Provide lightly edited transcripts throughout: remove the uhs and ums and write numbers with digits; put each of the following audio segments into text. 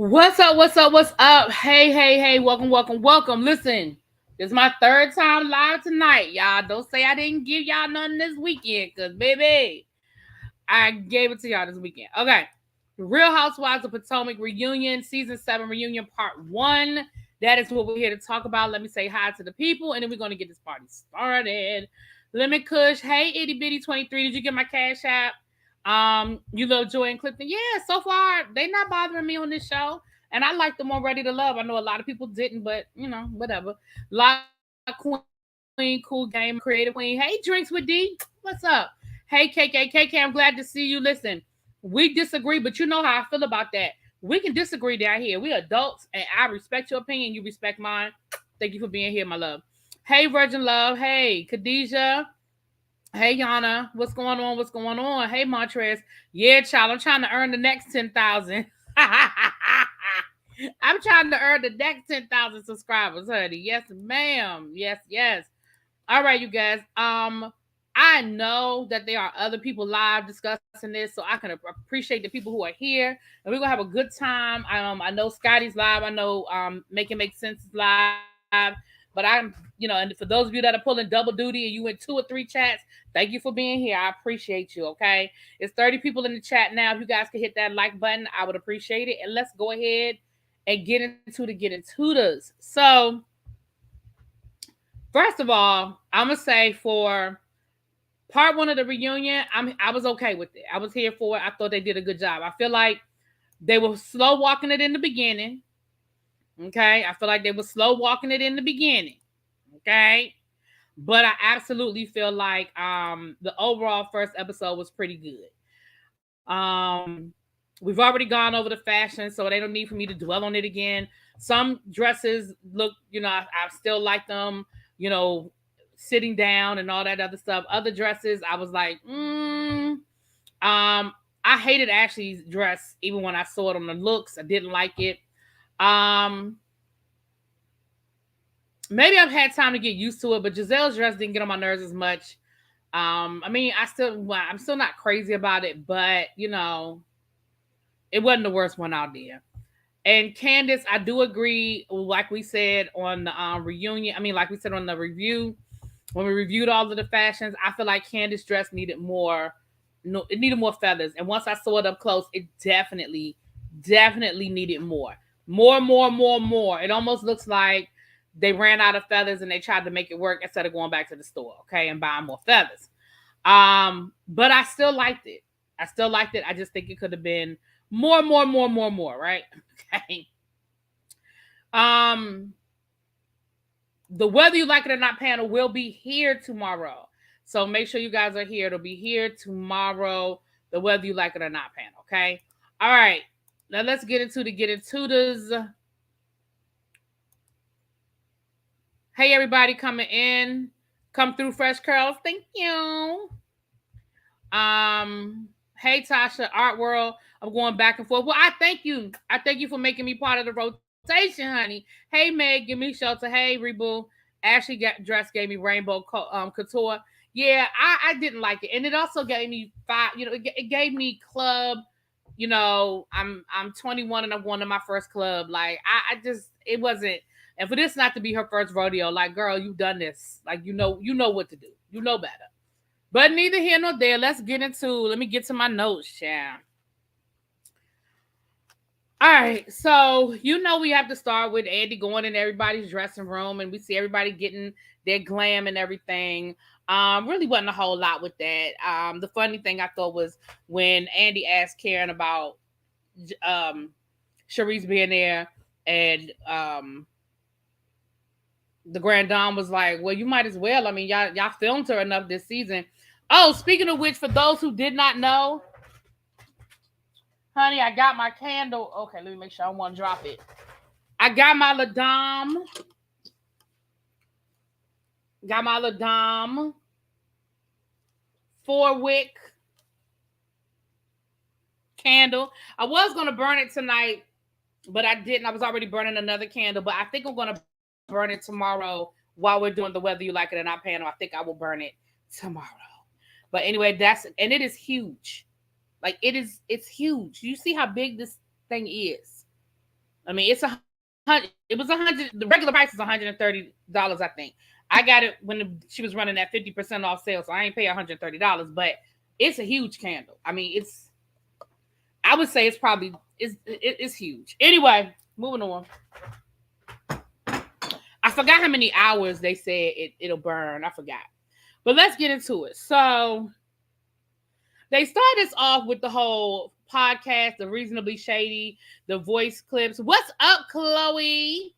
What's up? What's up? What's up? Hey, hey, hey, welcome, welcome, welcome. Listen, this is my third time live tonight. Y'all don't say I didn't give y'all nothing this weekend, because baby, I gave it to y'all this weekend. Okay. Real Housewives of Potomac reunion, season 7 reunion, part 1. That is what we're here to talk about. Let me say hi to the people, and then we're going to get this party started. Lemon Kush, hey, itty bitty 23. Did you get my cash app? You love Joy and Clifton. Yeah, so far they not bothering me on this show, and I like them on Ready to Love. I know a lot of people didn't, but whatever. La Queen, cool game, creative queen. Hey, drinks with D, what's up? Hey, KK, I'm glad to see you. Listen, we disagree, but you know how I feel about that. We can disagree down here. We adults, and I respect your opinion. You respect mine. Thank you for being here, my love. Hey, Virgin Love. Hey, Khadijah. Hey, Yana, what's going on? What's going on? Hey, Montrez. Yeah, child, I'm trying to earn the next 10,000. I'm trying to earn the next 10,000 subscribers, honey. Yes, ma'am. Yes, yes. All right, you guys. I know that there are other people live discussing this, so I can appreciate the people who are here, and we're gonna have a good time. I know Scotty's live. I know Make It Make Sense is live. But and for those of you that are pulling double duty and you in 2 or 3 chats, thank you for being here. I appreciate you. Okay, it's 30 people in the chat now. If you guys could hit that like button, I would appreciate it. And let's go ahead and get into this. So, first of all, I'm gonna say for part 1 of the reunion, I was okay with it. I was here for it. I thought they did a good job. I feel like they were slow walking it in the beginning. Okay, I feel like they were slow walking it in the beginning. Okay, but I absolutely feel like the overall first episode was pretty good. We've already gone over the fashion, so they don't need for me to dwell on it again. Some dresses look, I still like them, sitting down and all that other stuff. Other dresses, I was like, I hated Ashley's dress even when I saw it on the looks. I didn't like it. Maybe I've had time to get used to it, but Giselle's dress didn't get on my nerves as much. I'm still not crazy about it, but it wasn't the worst one out there. And Candace, I do agree, like we said on the reunion. Like we said on the review, when we reviewed all of the fashions, I feel like Candace's dress needed more. No, it needed more feathers. And once I saw it up close, it definitely needed more. More. It almost looks like they ran out of feathers and they tried to make it work instead of going back to the store, okay, and buying more feathers. But I still liked it. I just think it could have been more, right? Okay. The Whether You Like It or Not panel will be here tomorrow. So make sure you guys are here. It'll be here tomorrow. The Whether You Like It or Not panel, okay? All right. Now let's get into this. Hey, everybody coming in. Come through, Fresh Curls. Thank you. Hey, Tasha, Art World. I'm going back and forth. Well, I thank you. I thank you for making me part of the rotation, honey. Hey, Meg, give me shelter. Hey, Rebu. Ashley dress gave me rainbow couture. Yeah, I didn't like it, and it also gave me it gave me club. I'm 21 and I'm going to my first club. Like I just it wasn't. And for this not to be her first rodeo, like girl, you've done this. Like you know what to do. You know better. But neither here nor there. Let me get to my notes, yeah. All right, so we have to start with Andy going in everybody's dressing room, and we see everybody getting their glam and everything. Really wasn't a whole lot with that. The funny thing I thought was when Andy asked Karen about Sharice being there, and the Grand Dame was like, "Well, you might as well. I mean, y'all filmed her enough this season." Oh, speaking of which, for those who did not know, honey, I got my candle. Okay, let me make sure I don't want to drop it. I got my Ladame. Got my Ladame 4-wick candle. I was going to burn it tonight, but I didn't. I was already burning another candle, but I think I'm going to burn it tomorrow while we're doing the Whether You Like It or Not panel. I think I will burn it tomorrow. But anyway, and it is huge. Like it's huge. You see how big this thing is. I mean, it's it was 100. The regular price is $130, I think. I got it when she was running that 50% off sale, so I ain't pay $130. But it's a huge candle. I mean, I would say it's probably it's huge. Anyway, moving on. I forgot how many hours they said it'll burn. I forgot. But let's get into it. So they started us off with the whole podcast, the reasonably shady, the voice clips. What's up, Chloe?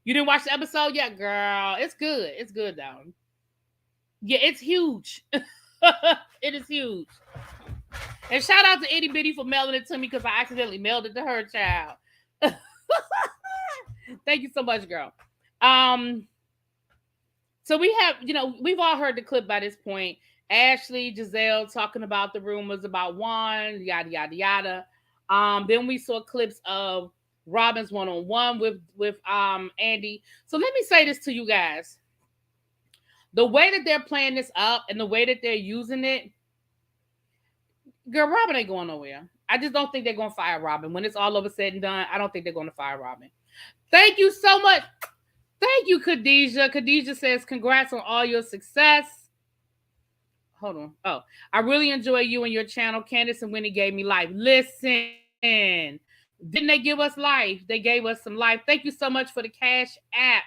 You didn't watch the episode yet, girl? It's good. It's good though. Yeah, it's huge. It is huge. And shout out to Itty Bitty for mailing it to me because I accidentally mailed it to her, child. Thank you so much, girl. So we have, we've all heard the clip by this point. Ashley, Giselle talking about the rumors about Juan, yada yada yada. Then we saw clips of Robin's one-on-one with Andy. So let me say this to you guys. The way that they're playing this up and the way that they're using it, girl, Robin ain't going nowhere. I just don't think they're going to fire Robin. When it's all over said and done, I don't think they're going to fire Robin. Thank you so much. Thank you, Khadijah. Khadijah says, congrats on all your success. Hold on. Oh, I really enjoy you and your channel. Candace and Wendy gave me life. Listen, didn't they give us life? They gave us some life. Thank you so much for the Cash App.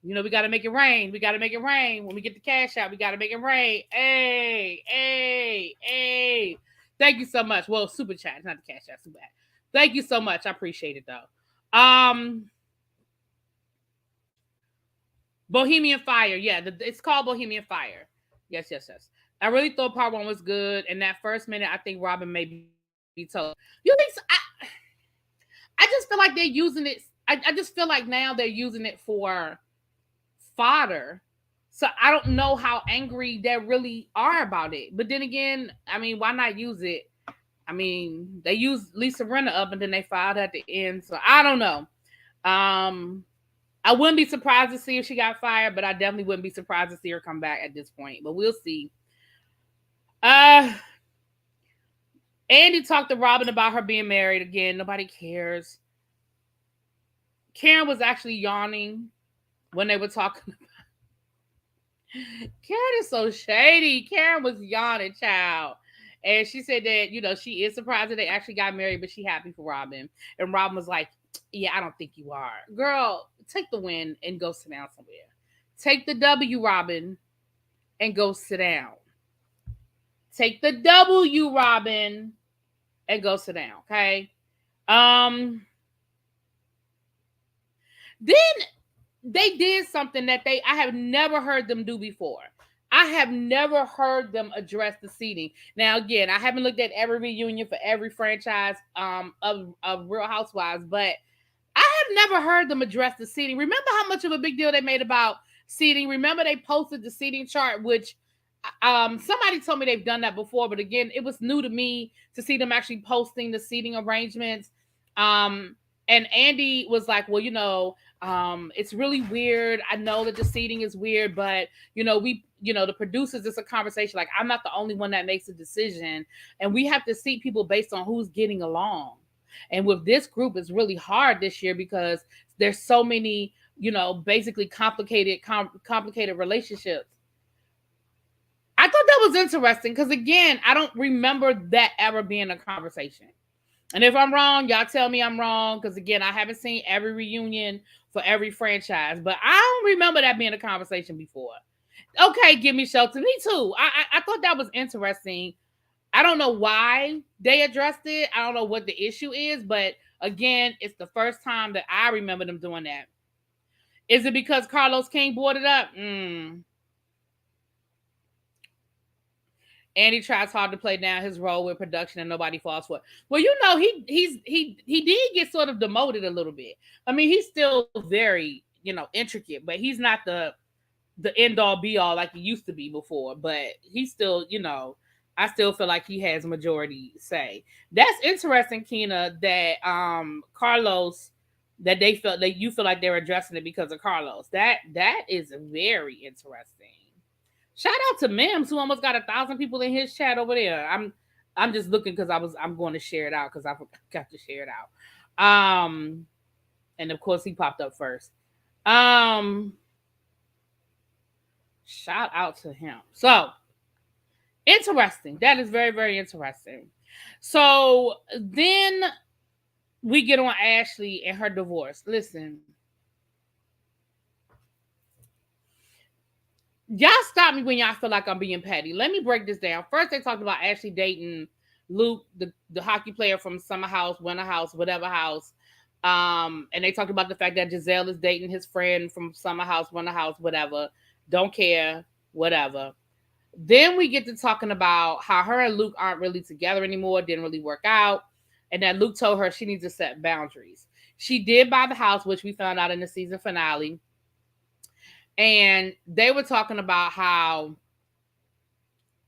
We got to make it rain. We got to make it rain. When we get the cash out, we got to make it rain. Hey, hey, hey. Thank you so much. Well, super chat. It's not the cash app, super chat. Thank you so much. I appreciate it, though. Bohemian Fire. Yeah, it's called Bohemian Fire. Yes. I really thought part one was good. And that first minute, I think Robin may be told. You think so? I just feel like they're using it. I just feel like now they're using it for fodder. So I don't know how angry they really are about it. But then again, I mean, why not use it? I mean, they used Lisa Rinna up and then they filed at the end. So I don't know. I wouldn't be surprised to see if she got fired, but I definitely wouldn't be surprised to see her come back at this point. But we'll see. Andy talked to Robin about her being married again. Nobody cares. Karen was actually yawning when they were talking about. Karen is so shady. Karen was yawning, child. And she said that, she is surprised that they actually got married, but she happy for Robin. And Robin was like, yeah, I don't think you are. Girl, take the win and go sit down somewhere. Take the W, Robin, and go sit down. Take the W, Robin, and go sit down, okay? Then they did something that I have never heard them do before. I have never heard them address the seating. Now, again, I haven't looked at every reunion for every franchise of Real Housewives, but I have never heard them address the seating. Remember how much of a big deal they made about seating? Remember they posted the seating chart, which somebody told me they've done that before, but again, it was new to me to see them actually posting the seating arrangements. And Andy was like, well, it's really weird. I know that the seating is weird, but the producers, it's a conversation. Like, I'm not the only one that makes a decision, and we have to seat people based on who's getting along. And with this group, it's really hard this year because there's so many, basically complicated relationships. I thought that was interesting because, again, I don't remember that ever being a conversation. And if I'm wrong, y'all tell me I'm wrong because, again, I haven't seen every reunion for every franchise, but I don't remember that being a conversation before. Okay, give me shelter. Me too. I thought that was interesting. I don't know why they addressed it. I don't know what the issue is, but again, it's the first time that I remember them doing that. Is it because Carlos King brought it up? Andy tries hard to play down his role with production and nobody falls for it. Well, he did get sort of demoted a little bit. I mean, he's still very, intricate, but he's not the end all be all like he used to be before. But he's still, I still feel like he has majority say. That's interesting, Kina, that Carlos, that you feel like they're addressing it because of Carlos. That is very interesting. Shout out to Mims, who almost got 1,000 people in his chat over there. I'm just looking because I'm going to share it out because I forgot to share it out. And of course, he popped up first. Um, Shout out to him. So interesting. That is very, very interesting. So then we get on Ashley and her divorce. Listen, y'all stop me when y'all feel like I'm being petty. Let me break this down. First, they talked about Ashley dating Luke, the hockey player from Summer House, Winter House, whatever house. And they talked about the fact that Giselle is dating his friend from Summer House, Winter House, whatever. Don't care, whatever. Then we get to talking about how her and Luke aren't really together anymore, didn't really work out, and that Luke told her she needs to set boundaries. She did buy the house, which we found out in the season finale. And they were talking about how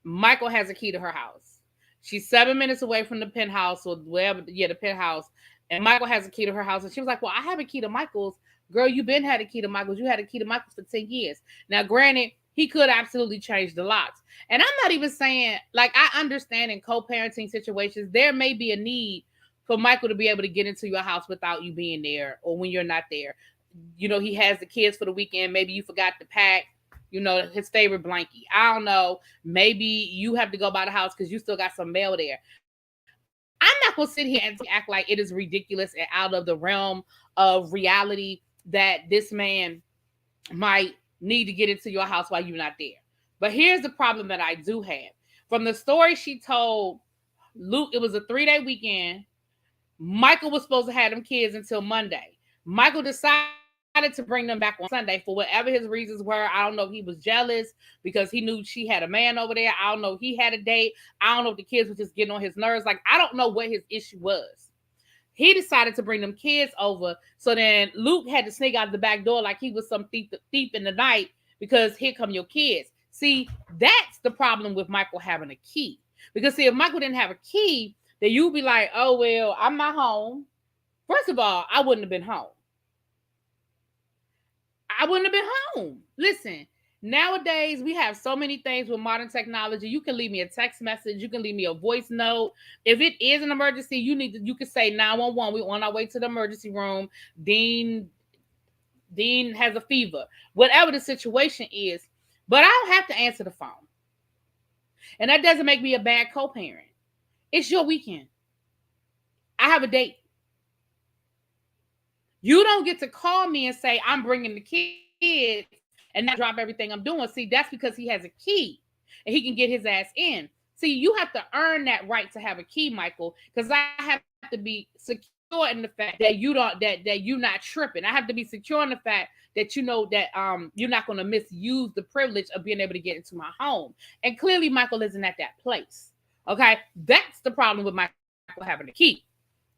Michael has a key to her house. She's 7 minutes away from the penthouse or wherever, the penthouse. And Michael has a key to her house. And she was like, well, I have a key to Michael's. Girl, you been had a key to Michael's. You had a key to Michael's for 10 years. Now, granted, he could absolutely change the locks. And I'm not even saying, like, I understand in co-parenting situations, there may be a need for Michael to be able to get into your house without you being there or when you're not there. You know, he has the kids for the weekend. Maybe you forgot to pack, you know, his favorite blankie. I don't know. Maybe you have to go by the house because you still got some mail there. I'm not going to sit here and act like it is ridiculous and out of the realm of reality that this man might need to get into your house while you're not there. But here's the problem that I do have. From the story she told Luke, it was a 3-day weekend. Michael was supposed to have them kids until Monday. Michael decided to bring them back on Sunday for whatever his reasons were. I don't know if he was jealous because he knew she had a man over there. I don't know if he had a date. I don't know if the kids were just getting on his nerves. Like, I don't know what his issue was. He decided to bring them kids over. So then Luke had to sneak out the back door like he was some thief in the night because here come your kids. See, that's the problem with Michael having a key. Because see, if Michael didn't have a key, then you'd be like, oh, well, I'm not home. First of all, I wouldn't have been home. I wouldn't have been home. Listen, nowadays we have so many things with modern technology. You can leave me a text message. You can leave me a voice note. If it is an emergency, you can say 911. We're on our way to the emergency room. Dean has a fever. Whatever the situation is. But I don't have to answer the phone. And that doesn't make me a bad co-parent. It's your weekend. I have a date. You don't get to call me and say, I'm bringing the kids and not drop everything I'm doing. See, that's because he has a key and he can get his ass in. See, you have to earn that right to have a key, Michael, because I have to be secure in the fact that you don't, that you're not tripping. I have to be secure in the fact that you know that you're not going to misuse the privilege of being able to get into my home. And clearly Michael isn't at that place. Okay. That's the problem with Michael having a key.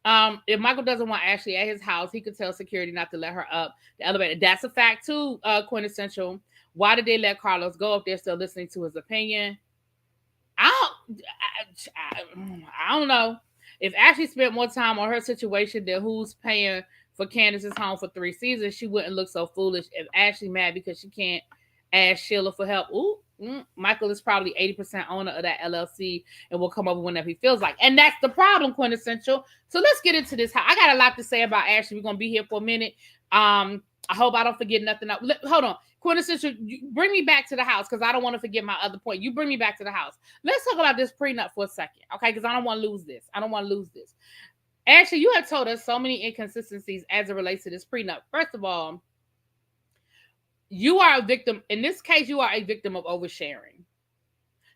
If Michael doesn't want Ashley at his house, he could tell security not to let her up the elevator. That's a fact too, Quintessential. Why did they let Carlos go if they're still listening to his opinion? I don't know. If Ashley spent more time on her situation than who's paying for Candace's home for 3 seasons, she wouldn't look so foolish. If Ashley mad because she can't ask Sheila for help, Michael is probably 80% owner of that LLC and will come over whenever he feels like. And that's the problem, Quintessential. So let's get into this. I got a lot to say about Ashley. We're going to be here for a minute. I hope I don't forget nothing else. Hold on. Quintessential, bring me back to the house because I don't want to forget my other point. You bring me back to the house. Let's talk about this prenup for a second, okay? Because I don't want to lose this. Ashley, you have told us so many inconsistencies as it relates to this prenup. First of all, you are a victim. In this case, you are a victim of oversharing.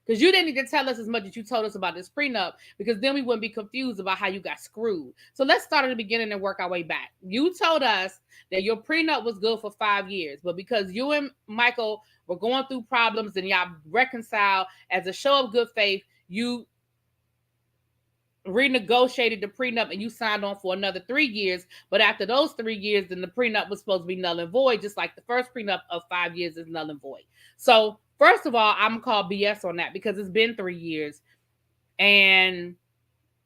Because you didn't need to tell us as much as you told us about this prenup, because then we wouldn't be confused about how you got screwed. So let's start at the beginning and work our way back. You told us that your prenup was good for 5 years, but because you and Michael were going through problems and y'all reconciled as a show of good faith, you renegotiated the prenup and you signed on for another 3 years. But after those 3 years, then the prenup was supposed to be null and void, just like the first prenup of 5 years is null and void. So first of all, I'm called BS on that because it's been 3 years. And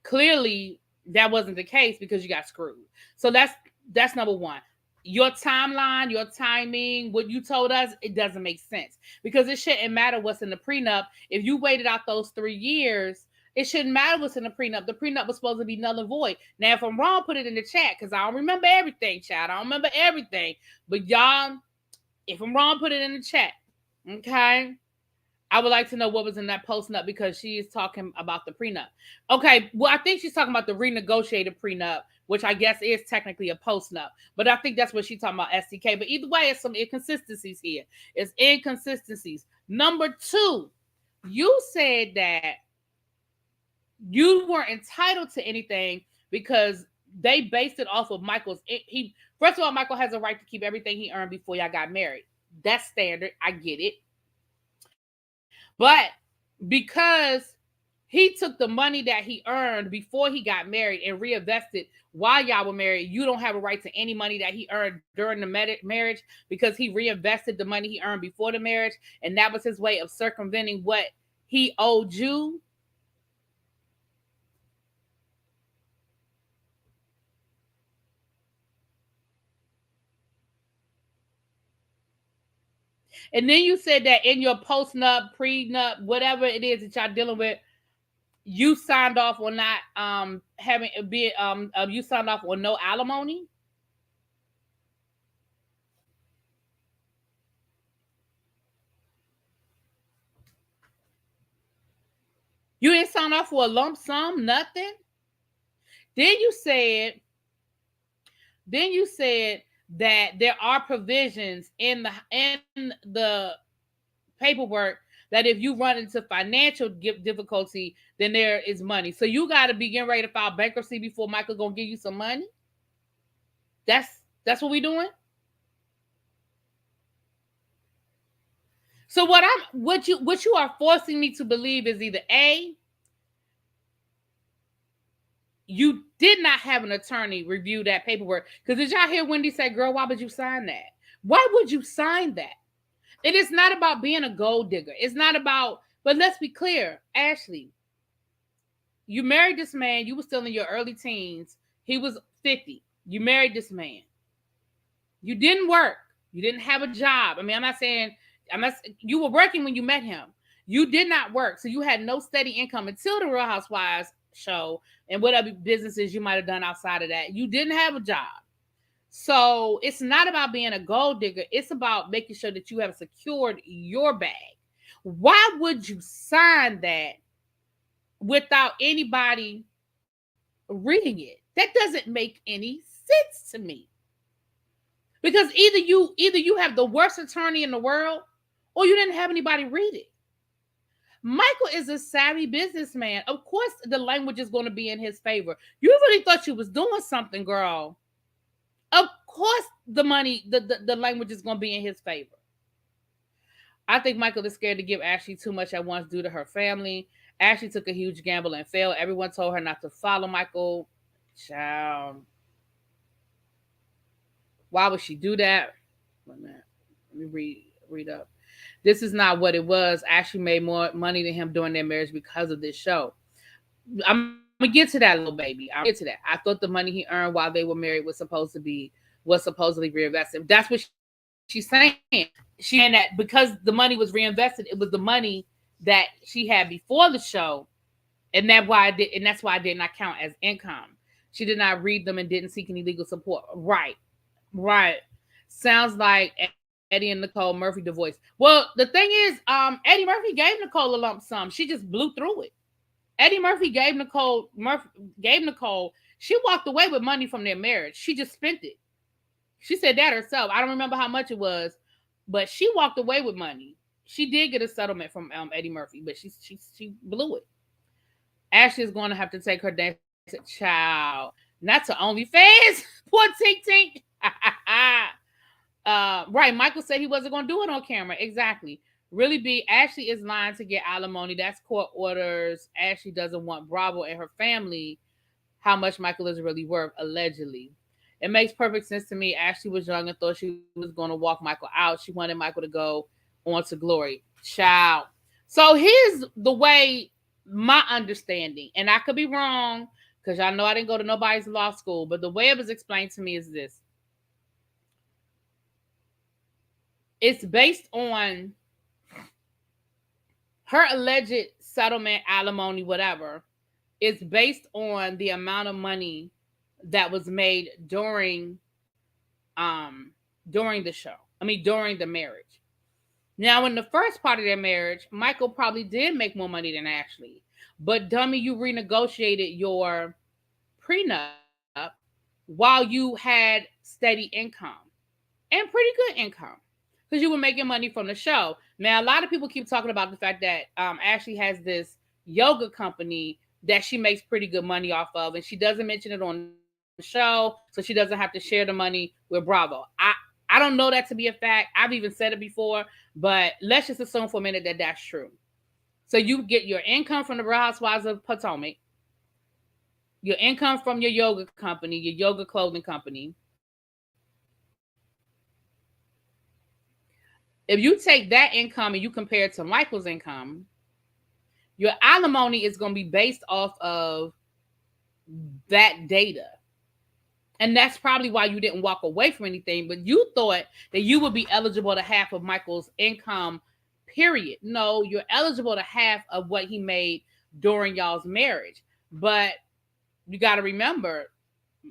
clearly that wasn't the case because you got screwed. So that's number one. Your timeline, your timing, what you told us, it doesn't make sense because it shouldn't matter what's in the prenup. If you waited out those 3 years, It shouldn't matter what's in the prenup. The prenup was supposed to be null and void. Now, if I'm wrong, put it in the chat because I don't remember everything, child. I don't remember everything. But y'all, if I'm wrong, put it in the chat. Okay? I would like to know what was in that post-nup because she is talking about the prenup. Okay, well, I think she's talking about the renegotiated prenup, which I guess is technically a post-nup. But I think that's what she's talking about, SDK. But either way, it's some inconsistencies here. It's inconsistencies. Number 2, you said that you weren't entitled to anything because they based it off of Michael's. First of all, Michael has a right to keep everything he earned before y'all got married. That's standard. I get it. But because he took the money that he earned before he got married and reinvested while y'all were married, you don't have a right to any money that he earned during the marriage because he reinvested the money he earned before the marriage, and that was his way of circumventing what he owed you. And then you said that in your post-nup, pre-nup, whatever it is that y'all dealing with, you signed off on not you signed off on no alimony. You didn't sign off for a lump sum, nothing. Then you said that there are provisions in the paperwork that if you run into financial difficulty, then there is money. So you got to be getting ready to file bankruptcy before Michael gonna give you some money. That's what we doing. So what you are forcing me to believe is either A, you did not have an attorney review that paperwork. Because did y'all hear Wendy say, girl, why would you sign that? Why would you sign that? It is not about being a gold digger. It's not about, but let's be clear, Ashley, you married this man. You were still in your early teens. He was 50. You married this man. You didn't work. You didn't have a job. I mean, you were working when you met him. You did not work. So you had no steady income until the Real Housewives show and whatever businesses you might have done outside of that. You didn't have a job. So it's not about being a gold digger. It's about making sure that you have secured your bag. Why would you sign that without anybody reading it? That doesn't make any sense to me. Because either you have the worst attorney in the world or you didn't have anybody read it. Michael is a savvy businessman. Of course, the language is going to be in his favor. You really thought you was doing something, girl. Of course, the language is going to be in his favor. I think Michael is scared to give Ashley too much at once due to her family. Ashley took a huge gamble and failed. Everyone told her not to follow Michael. Child. Why would she do that? Wait a minute. Let me read up. This is not what it was. Ashley made more money than him during their marriage because of this show. I'm gonna get to that, little baby. I'll get to that. I thought the money he earned while they were married was supposedly reinvested. That's what she's saying. She's saying that because the money was reinvested, it was the money that she had before the show, and that's why I did not count as income. She did not read them and didn't seek any legal support. Right. Sounds like Eddie and Nicole Murphy divorced. Well, the thing is, Eddie Murphy gave Nicole a lump sum. She just blew through it. Eddie Murphy gave Nicole. She walked away with money from their marriage. She just spent it. She said that herself. I don't remember how much it was, but she walked away with money. She did get a settlement from Eddie Murphy, but she blew it. Ashley is going to have to take her dance child, not to OnlyFans. Poor Tink Tink. Right. Michael said he wasn't going to do it on camera. Exactly. Ashley is lying to get alimony. That's court orders. Ashley doesn't want Bravo and her family how much Michael is really worth, allegedly. It makes perfect sense to me. Ashley was young and thought she was going to walk Michael out. She wanted Michael to go on to glory. Child. So here's the way my understanding, and I could be wrong because y'all know I didn't go to nobody's law school, but the way it was explained to me is this. It's based on her alleged settlement, alimony, whatever, is based on the amount of money that was made um during the show. I mean during the marriage. Now in the first part of their marriage, Michael probably did make more money than Ashley. But dummy, you renegotiated your prenup while you had steady income and pretty good income because you were making money from the show. Now, a lot of people keep talking about the fact that Ashley has this yoga company that she makes pretty good money off of, and she doesn't mention it on the show, so she doesn't have to share the money with Bravo. I don't know that to be a fact. I've even said it before, but let's just assume for a minute that that's true. So you get your income from the Real Housewives of Potomac, your income from your yoga company, your yoga clothing company. If you take that income and you compare it to Michael's income, your alimony is going to be based off of that data. And that's probably why you didn't walk away from anything, but you thought that you would be eligible to half of Michael's income, period. No, you're eligible to half of what he made during y'all's marriage. But you got to remember,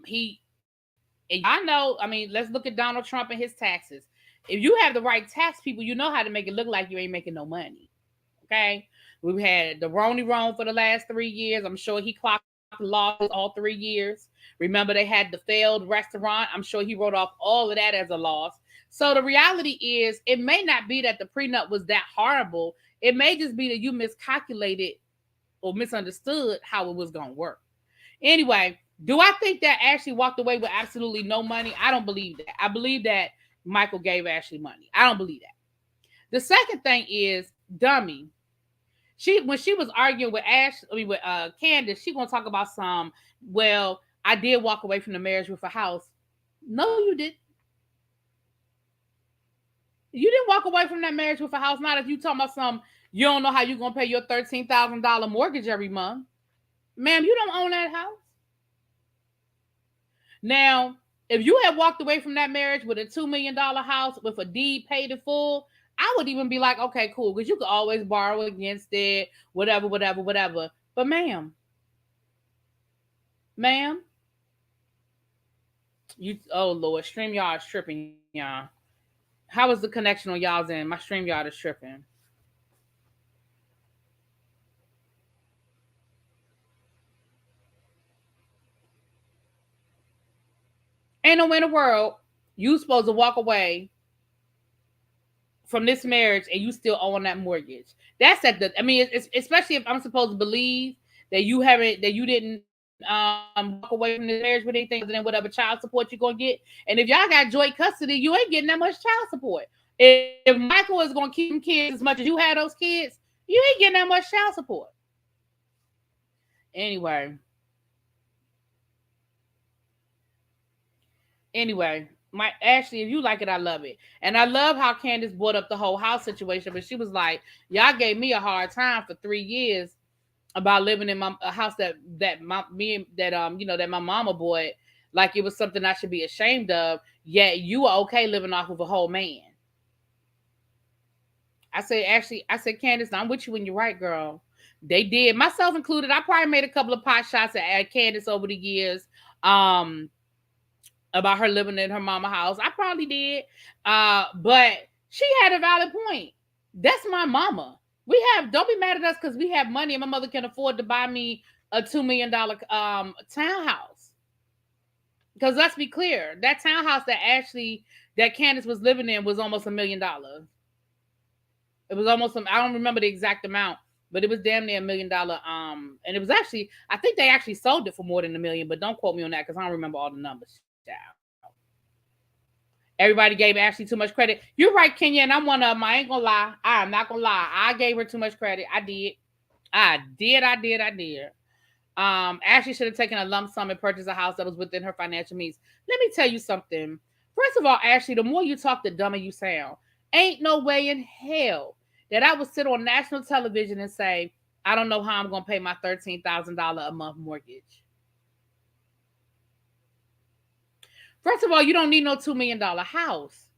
and I know, I mean, let's look at Donald Trump and his taxes. If you have the right tax people, you know how to make it look like you ain't making no money. Okay? We've had the Roni Ron for the last 3 years. I'm sure he clocked losses all 3 years. Remember, they had the failed restaurant. I'm sure he wrote off all of that as a loss. So the reality is, it may not be that the prenup was that horrible. It may just be that you miscalculated or misunderstood how it was going to work. Anyway, do I think that Ashley walked away with absolutely no money? I don't believe that. I believe that Michael gave Ashley money. I don't believe that. The second thing is, dummy. When she was arguing with Candace, she gonna talk about some. Well, I did walk away from the marriage with a house. No, you didn't. You didn't walk away from that marriage with a house. Not if you talking about some. You don't know how you gonna pay your $13,000 mortgage every month, ma'am. You don't own that house. Now, if you had walked away from that marriage with a $2 million house with a deed paid in full, I would even be like, okay, cool, because you could always borrow against it, whatever. But ma'am, oh Lord, StreamYard is tripping, y'all. How is the connection on y'all's end? My StreamYard is tripping. Ain't no way in the world you supposed to walk away from this marriage and you still own that mortgage. That's it's especially if I'm supposed to believe that you didn't walk away from the marriage with anything other than whatever child support you're gonna get. And if y'all got joint custody, you ain't getting that much child support. If Michael is gonna keep them kids as much as you had those kids, you ain't getting that much child support. Anyway, my Ashley, if you like it, I love it. And I love how Candace brought up the whole house situation, but she was like, y'all gave me a hard time for 3 years about living in a house that my mama bought, like it was something I should be ashamed of, yet you are okay living off of a whole man. I said, Candace, I'm with you when you're right, girl. They did, myself included. I probably made a couple of pot shots at Candace over the years. About her living in her mama house. I probably did. But she had a valid point. That's my mama. Don't be mad at us because we have money and my mother can afford to buy me a $2 million townhouse. Because let's be clear, that townhouse that Candace was living in was almost $1 million. It was almost I don't remember the exact amount, but it was damn near $1 million. And it was actually, I think they actually sold it for more than $1 million, but don't quote me on that because I don't remember all the numbers. Everybody gave Ashley too much credit. You're right, Kenya, and I'm one of them. I ain't gonna lie. I'm not gonna lie. I gave her too much credit. I did. Ashley should have taken a lump sum and purchased a house that was within her financial means. Let me tell you something. First of all, Ashley, the more you talk, the dumber you sound. Ain't no way in hell that I would sit on national television and say, I don't know how I'm gonna pay my $13,000 a month mortgage. First of all, you don't need no $2 million house.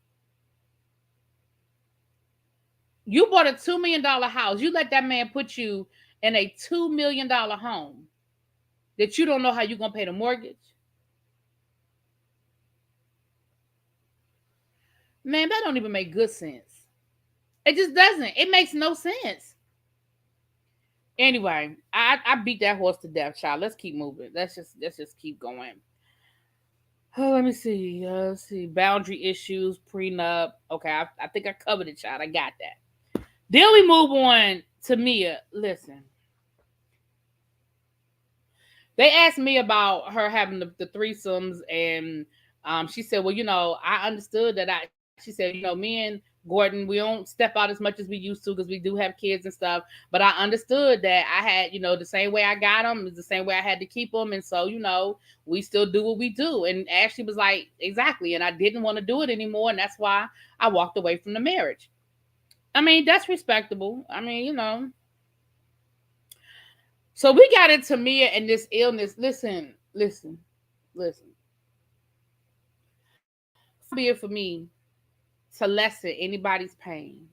You bought a $2 million house. You let that man put you in a $2 million home that you don't know how you're going to pay the mortgage? Man, that don't even make good sense. It just doesn't. It makes no sense. Anyway, I beat that horse to death, child. Let's keep moving. Let's just keep going. Oh, let me see. Let's see. Boundary issues, prenup. Okay, I think I covered it, child. I got that. Then we move on to Mia. Listen, they asked me about her having the threesomes, and she said, well, I understood that she said, me and Gordon, we don't step out as much as we used to because we do have kids and stuff. But I understood that I had, the same way I got them is the same way I had to keep them. And so, we still do what we do. And Ashley was like, exactly. And I didn't want to do it anymore. And that's why I walked away from the marriage. I mean, that's respectable. I mean, So we got into Mia and this illness. Listen. Far be it for me to lessen anybody's pain.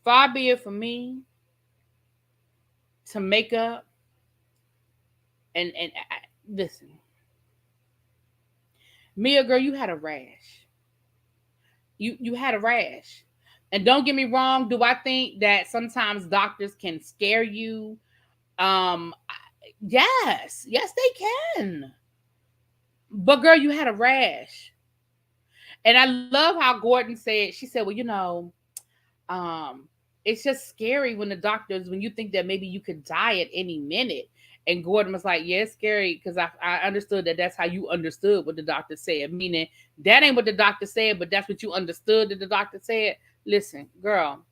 Far be it for me to make up and listen. Mia, girl, you had a rash. You had a rash. And don't get me wrong, do I think that sometimes doctors can scare you? Um yes, they can. But girl, you had a rash. And I love how Gordon said, she said, well, um, it's just scary when the doctors, when you think that maybe you could die at any minute. And Gordon was like, yeah, it's scary because I understood that that's how you understood what the doctor said. Meaning that ain't what the doctor said, but that's what you understood that the doctor said. Listen, girl,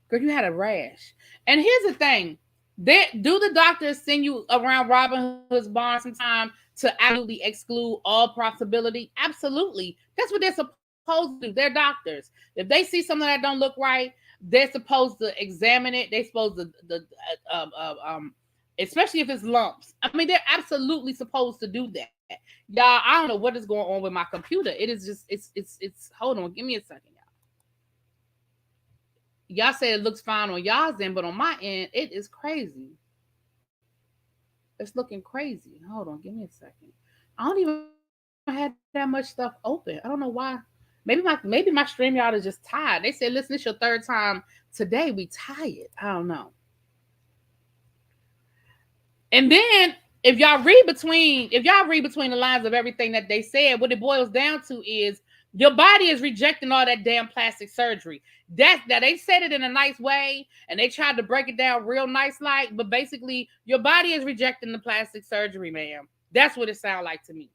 you had a rash. And here's the thing. Do the doctors send you around Robin Hood's barn sometime to absolutely exclude all possibility? Absolutely. That's what they're supposed to do. They're doctors. If they see something that don't look right, they're supposed to examine it. They're supposed to, especially if it's lumps. I mean, they're absolutely supposed to do that. Y'all, I don't know what is going on with my computer. It is just, it's. Hold on, give me a second. Y'all say it looks fine on y'all's end, but on my end, it is crazy. It's looking crazy. Hold on, give me a second. I don't even have that much stuff open. I don't know why. Maybe my StreamYard is just tired. They said, listen, it's your third time today. We tired. I don't know. And then if y'all read between the lines of everything that they said, what it boils down to is your body is rejecting all that damn plastic surgery. That they said it in a nice way and they tried to break it down real nice like, but basically your body is rejecting the plastic surgery, ma'am. That's what it sounds like to me.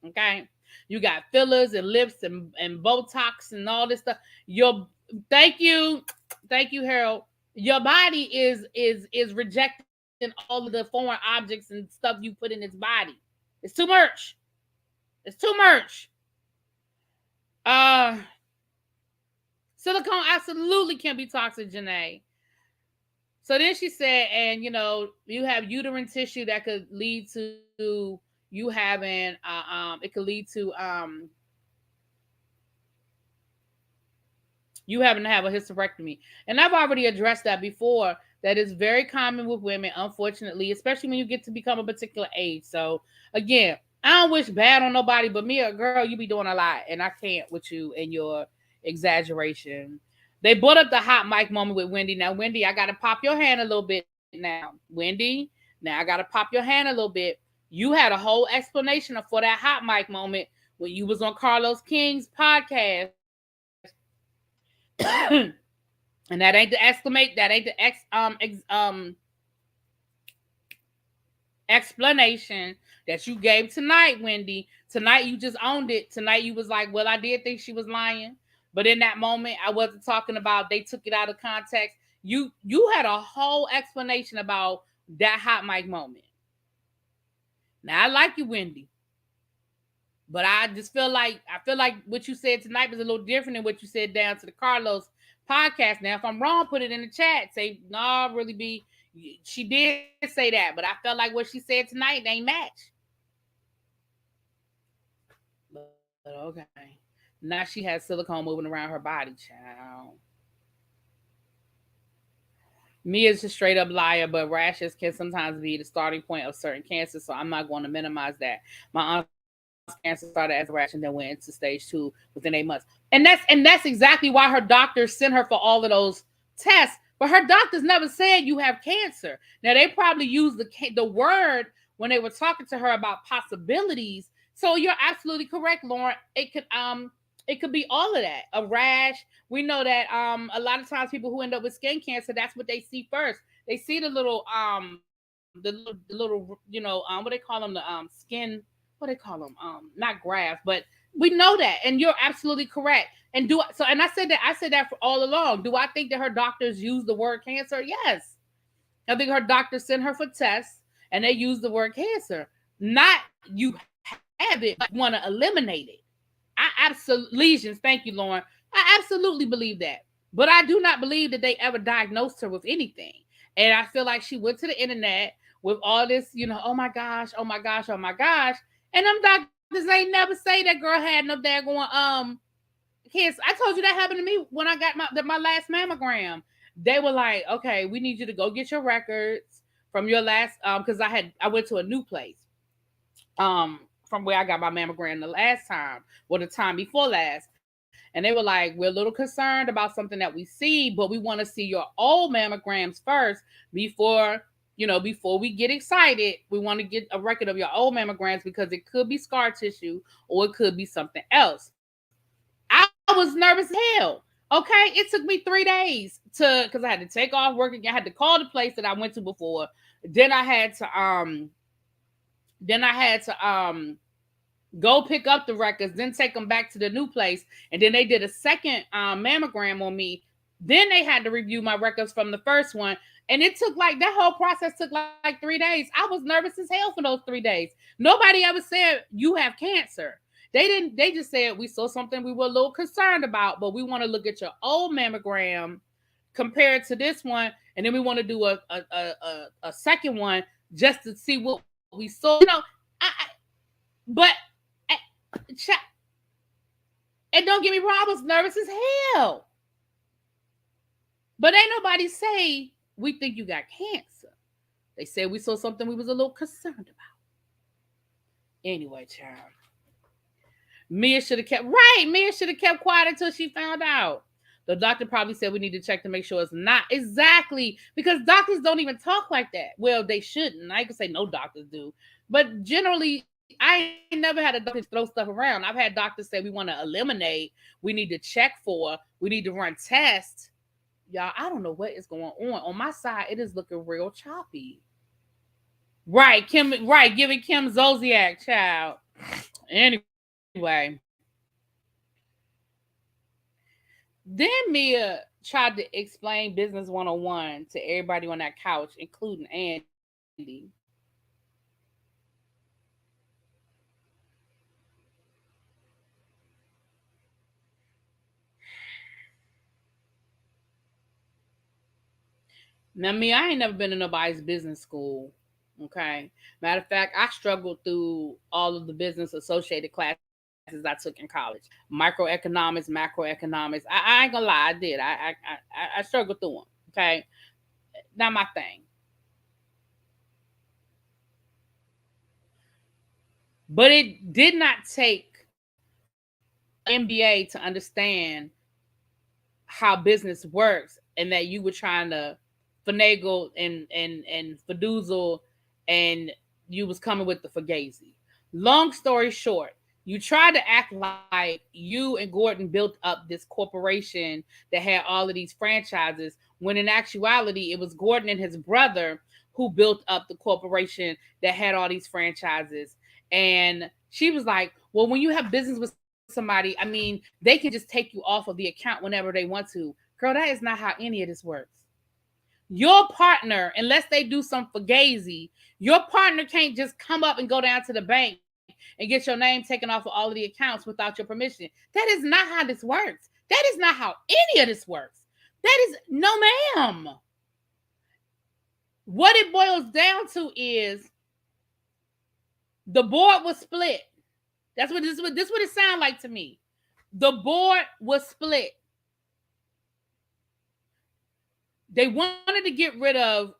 Okay. You got fillers and lips and Botox and all this stuff. Thank you, Harold. Your body is rejecting all of the foreign objects and stuff you put in its body. It's too much. It's too much. Uh Silicone absolutely can be toxic, Janae. So then she said, and you have uterine tissue that could lead to you having it could lead to you having to have a hysterectomy. And I've already addressed that before. That is very common with women, unfortunately, especially when you get to become a particular age. So again, I don't wish bad on nobody, but me, a girl, you be doing a lot, and I can't with you and your exaggeration. They brought up the hot mic moment with Wendy. Now, Wendy, I gotta pop your hand a little bit now. Wendy, now I gotta pop your hand a little bit. You had a whole explanation for that hot mic moment when you was on Carlos King's podcast. And that ain't the exclamate. That ain't the explanation that you gave tonight, Wendy. Tonight you just owned it. Tonight you was like, well, I did think she was lying, but in that moment I wasn't talking about. They took it out of context. You had a whole explanation about that hot mic moment. Now I like you, Wendy, but I feel like what you said tonight was a little different than what you said down to the Carlos podcast. Now, if I'm wrong, put it in the chat. Say, no, really be. She did say that, but I felt like what she said tonight ain't match. But okay. Now she has silicone moving around her body, child. Me is a straight up liar, but rashes can sometimes be the starting point of certain cancers, so I'm not going to minimize that. My aunt's cancer started as a rash and then went into stage 2 within 8 months. And that's exactly why her doctors sent her for all of those tests. But her doctors never said you have cancer. Now they probably used the word when they were talking to her about possibilities. So you're absolutely correct, Lauren. It could be all of that. A rash. We know that a lot of times people who end up with skin cancer, that's what they see first. They see the little what they call them, the skin, what they call them, not graft, but we know that, and you're absolutely correct. And I said that for all along. Do I think that her doctors use the word cancer? Yes. I think her doctor sent her for tests and they use the word cancer. Not you have it, but you want to eliminate it. I absolutely lesions. Thank you, Lauren. I absolutely believe that. But I do not believe that they ever diagnosed her with anything. And I feel like she went to the internet with all this, oh my gosh, oh my gosh, oh my gosh. And them doctors ain't never say that girl had no daggone kids. I told you that happened to me when I got my last mammogram. They were like, okay, we need you to go get your records from your last because I went to a new place from where I got my mammogram the last time or the time before last. And they were like, we're a little concerned about something that we see, but we want to see your old mammograms first before we get excited. We want to get a record of your old mammograms because it could be scar tissue or it could be something else. I was nervous as hell. Okay, it took me 3 days because I had to take off work again. I had to call the place that I went to before. Then I had to go pick up the records, then take them back to the new place, and then they did a second mammogram on me. Then they had to review my records from the first one, and it took that whole process took like 3 days. I was nervous as hell for those 3 days. Nobody ever said you have cancer. They didn't. They just said we saw something we were a little concerned about, but we want to look at your old mammogram compared to this one, and then we want to do a second one just to see what we saw. But and don't get me wrong, I was nervous as hell. But ain't nobody say we think you got cancer. They said we saw something we was a little concerned about. Anyway, child. Mia should have kept quiet until she found out. The doctor probably said we need to check to make sure it's not. Exactly. Because doctors don't even talk like that. Well, they shouldn't. I can say no doctors do. But generally, I ain't never had a doctor throw stuff around. I've had doctors say we want to eliminate, we need to check for, we need to run tests. Y'all, I don't know what is going on. On my side, it is looking real choppy. Right, Kim, right, giving Kim Zodiac, child. Anyway. Then Mia tried to explain Business 101 to everybody on that couch, including Andy. Now, me, I ain't never been in nobody's business school. Okay. Matter of fact, I struggled through all of the business associated classes I took in college. Microeconomics, macroeconomics. I ain't gonna lie, I did. I struggled through them. Okay. Not my thing. But it did not take MBA to understand how business works and that you were trying to finagle and fiducial and you was coming with the fugazi. Long story short, you tried to act like you and Gordon built up this corporation that had all of these franchises when in actuality it was Gordon and his brother who built up the corporation that had all these franchises. And she was like, well, when you have business with somebody, I mean, they can just take you off of the account whenever they want to. Girl, that is not how any of this works. Your partner, unless they do some fugazi, your partner can't just come up and go down to the bank and get your name taken off of all of the accounts without your permission. That is not how this works. That is not how any of this works. That is no, ma'am. What it boils down to is the board was split. That's what this would it sound like to me. The board was split. they wanted to get rid of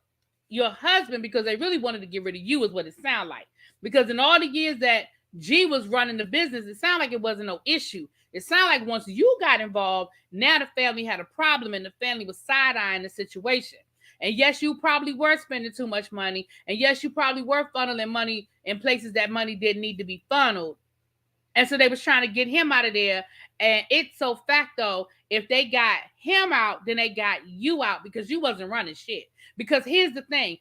your husband because they really wanted to get rid of you, is what it sounded like. Because in all the years that G was running the business, it sounded like it wasn't no issue. It sounded like once you got involved, now the family had a problem and the family was side-eyeing the situation. And yes, you probably were spending too much money. And yes, you probably were funneling money in places that money didn't need to be funneled. And so they was trying to get him out of there. And it's so facto, if they got him out, then they got you out because you wasn't running shit. Because here's the thing.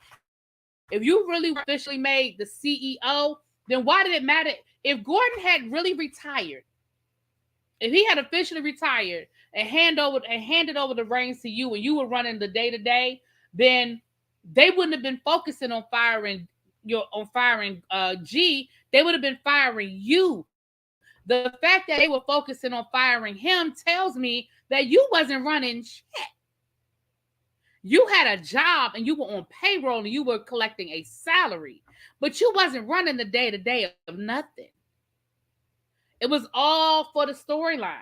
If you really were officially made the CEO, then why did it matter? If Gordon had really retired, if he had officially retired and handed over the reins to you and you were running the day-to-day, then they wouldn't have been focusing on firing G. They would have been firing you. The fact that they were focusing on firing him tells me that you wasn't running shit. You had a job and you were on payroll and you were collecting a salary, but you wasn't running the day-to-day of nothing. It was all for the storyline.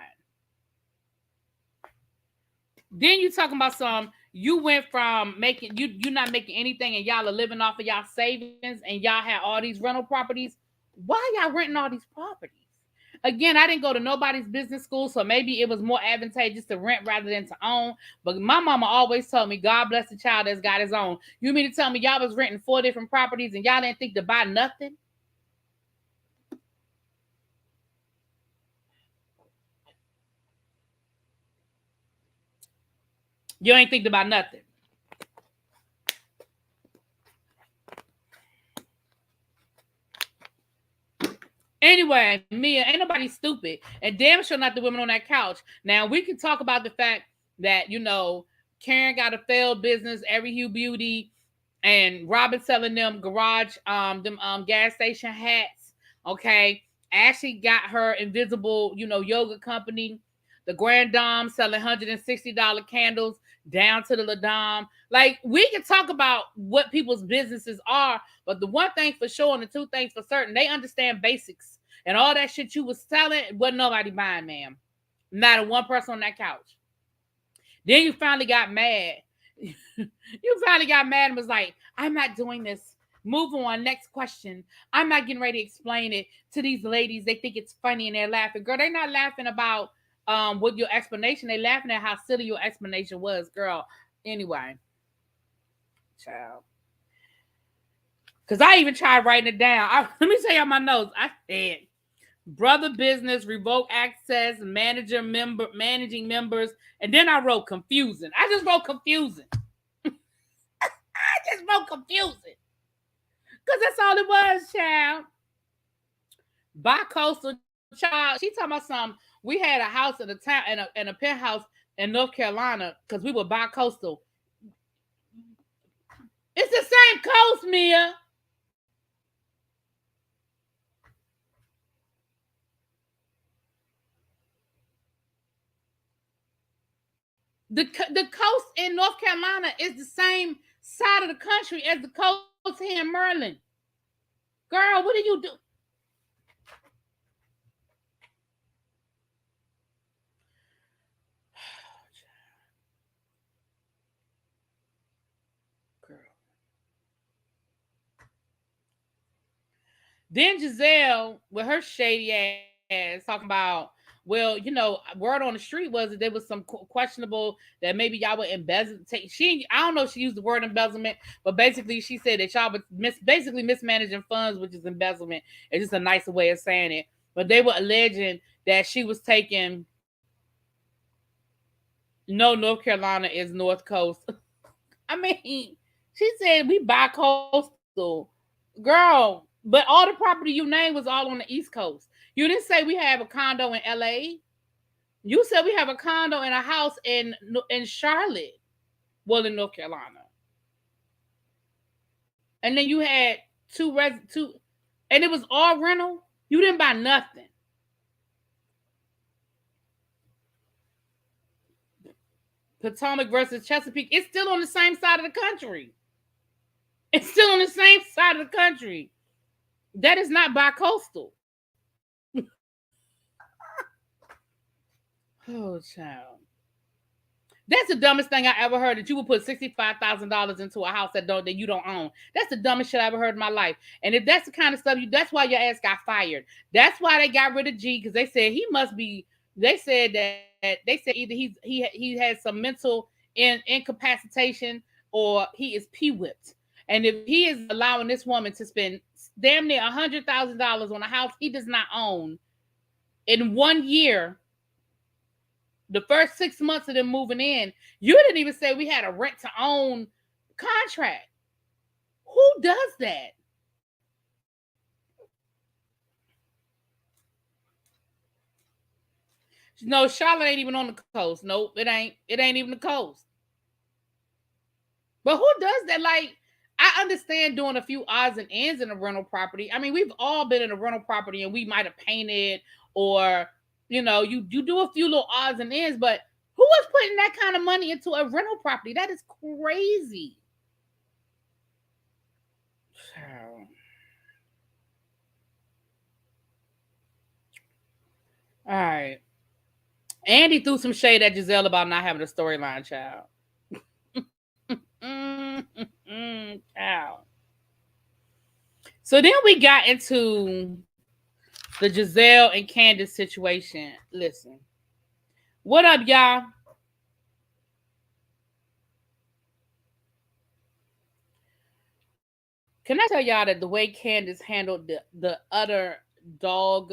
Then you talking about you went from making, you're not making anything and y'all are living off of y'all savings and y'all had all these rental properties. Why y'all renting all these properties? Again, I didn't go to nobody's business school, so maybe it was more advantageous to rent rather than to own. But my mama always told me, God bless the child that's got his own. You mean to tell me y'all was renting 4 different properties and y'all didn't think to buy nothing? You ain't think about nothing. Anyway, Mia, ain't nobody stupid. And damn sure not the women on that couch. Now, we can talk about the fact that, Karen got a failed business, Every Hue Beauty, and Robin selling them garage, gas station hats. Okay. Ashley got her invisible, yoga company. The Grand Dame selling $160 candles down to the La Dame. Like, we can talk about what people's businesses are, but the one thing for sure and the two things for certain, they understand basics. And all that shit you was selling, wasn't nobody buying, ma'am. Not a one person on that couch. Then you finally got mad. You finally got mad and was like, I'm not doing this. Move on. Next question. I'm not getting ready to explain it to these ladies. They think it's funny and they're laughing. Girl, they're not laughing about with your explanation. They're laughing at how silly your explanation was, girl. Anyway. Child. Because I even tried writing it down. Let me tell you my notes. I said, brother business, revoke access, managing members, and then I wrote confusing. I just wrote confusing. I just wrote confusing. Because that's all it was, child. Bi-coastal child. She talking about something. We had a house in a town and a penthouse in North Carolina because we were bi-coastal. It's the same coast, Mia. The coast in North Carolina is the same side of the country as the coast here in Maryland. Girl, what do you do? Girl. Then Giselle, with her shady ass, talking about, well, word on the street was that there was some questionable that maybe y'all would embezzle. I don't know if she used the word embezzlement, but basically she said that y'all were basically mismanaging funds, which is embezzlement. It's just a nicer way of saying it. But they were alleging that she was taking. No, North Carolina is North Coast. I mean, she said we bi-coastal. Girl, but all the property you named was all on the East Coast. You didn't say we have a condo in LA. You said we have a condo and a house in Charlotte. Well, in North Carolina. And then you had two, and it was all rental. You didn't buy nothing. Potomac versus Chesapeake. It's still on the same side of the country. It's still on the same side of the country. That is not bi-coastal. Oh, child. That's the dumbest thing I ever heard. That you would put $65,000 into a house that you don't own. That's the dumbest shit I ever heard in my life. And if that's the kind of stuff that's why your ass got fired. That's why they got rid of G, because they said he must be. They said either he has some mental incapacitation or he is p-whipped. And if he is allowing this woman to spend damn near $100,000 on a house he does not own in 1 year, the first 6 months of them moving in, you didn't even say we had a rent to own contract. Who does that? No, Charlotte ain't even on the coast. Nope, it ain't. It ain't even the coast. But who does that? Like, I understand doing a few odds and ends in a rental property. I mean, we've all been in a rental property and we might have painted or, you do a few little odds and ends, but who was putting that kind of money into a rental property? That is crazy. All right. Andy threw some shade at Giselle about not having a storyline, child. Child. So then we got into the Giselle and Candace situation. Listen. What up, y'all? Can I tell y'all that the way Candace handled the utter dog,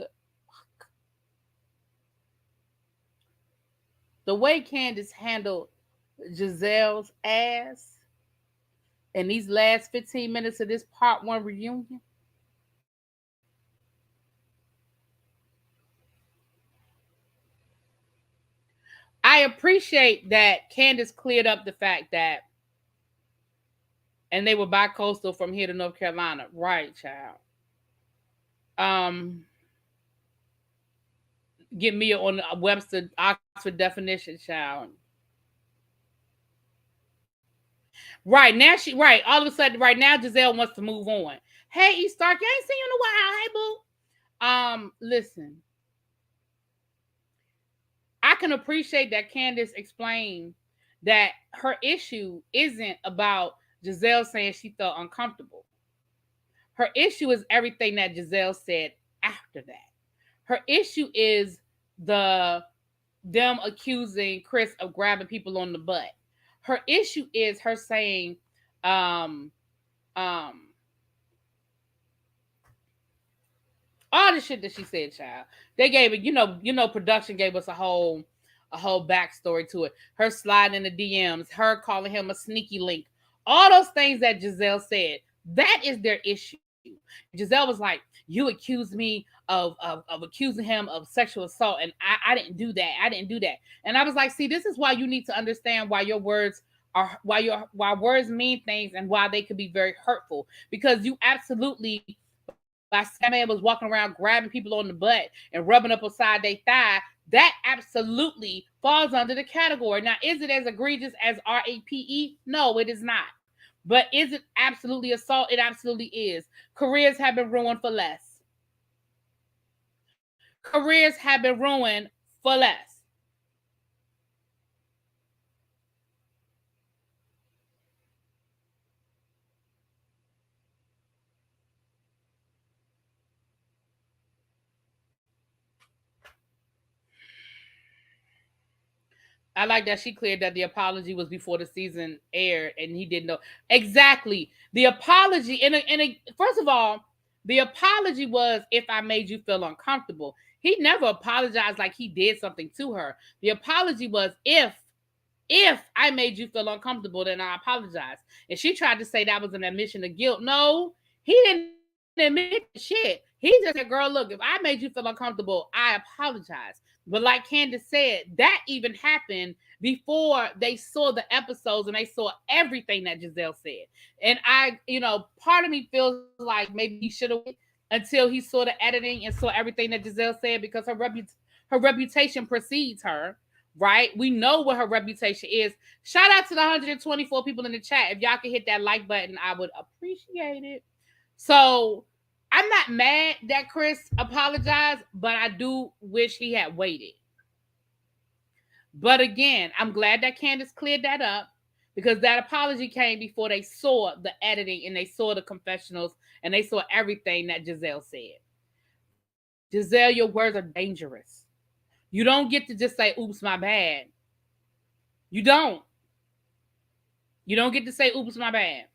the way Candace handled Giselle's ass in these last 15 minutes of this part 1 reunion? I appreciate that Candace cleared up the fact that, and they were bi-coastal from here to North Carolina. Right, child. Get me on a Webster Oxford definition, child. Right now, all of a sudden, right now, Giselle wants to move on. Hey, E Stark, you ain't seen you in a while. Hey, boo. Listen, I can appreciate that Candace explained that her issue isn't about Giselle saying she felt uncomfortable. Her issue is everything that Giselle said after that. Her issue is them accusing Chris of grabbing people on the butt. Her issue is her saying, all the shit that she said, child. They gave it, production gave us a whole backstory to it. Her sliding in the DMs, her calling him a sneaky link, all those things that Giselle said. That is their issue. Giselle was like, you accused me of accusing him of sexual assault, and I didn't do that. I didn't do that. And I was like, see, this is why you need to understand why your words are why words mean things and why they could be very hurtful. Because you absolutely, like that man was walking around grabbing people on the butt and rubbing up beside their thigh, that absolutely falls under the category. Now, is it as egregious as RAPE? No, it is not. But is it absolutely assault? It absolutely is. Careers have been ruined for less. Careers have been ruined for less. I like that she cleared that the apology was before the season aired and he didn't know. Exactly. The apology, first of all, the apology was if I made you feel uncomfortable. He never apologized like he did something to her. The apology was if I made you feel uncomfortable, then I apologize. And she tried to say that was an admission of guilt. No, he didn't admit shit. He just said, girl, look, if I made you feel uncomfortable, I apologize. But like Candace said, that even happened before they saw the episodes and they saw everything that Giselle said. And part of me feels like maybe he should have until he saw the editing and saw everything that Giselle said, because her reputation precedes her. Right? We know what her reputation is. Shout out to the 124 people in the chat. If y'all can hit that like button, I would appreciate it. So I'm not mad that Chris apologized, but I do wish he had waited. But again, I'm glad that Candace cleared that up because that apology came before they saw the editing and they saw the confessionals and they saw everything that Giselle said. Giselle, your words are dangerous. You don't get to just say, oops, my bad. You don't. You don't get to say, oops, my bad.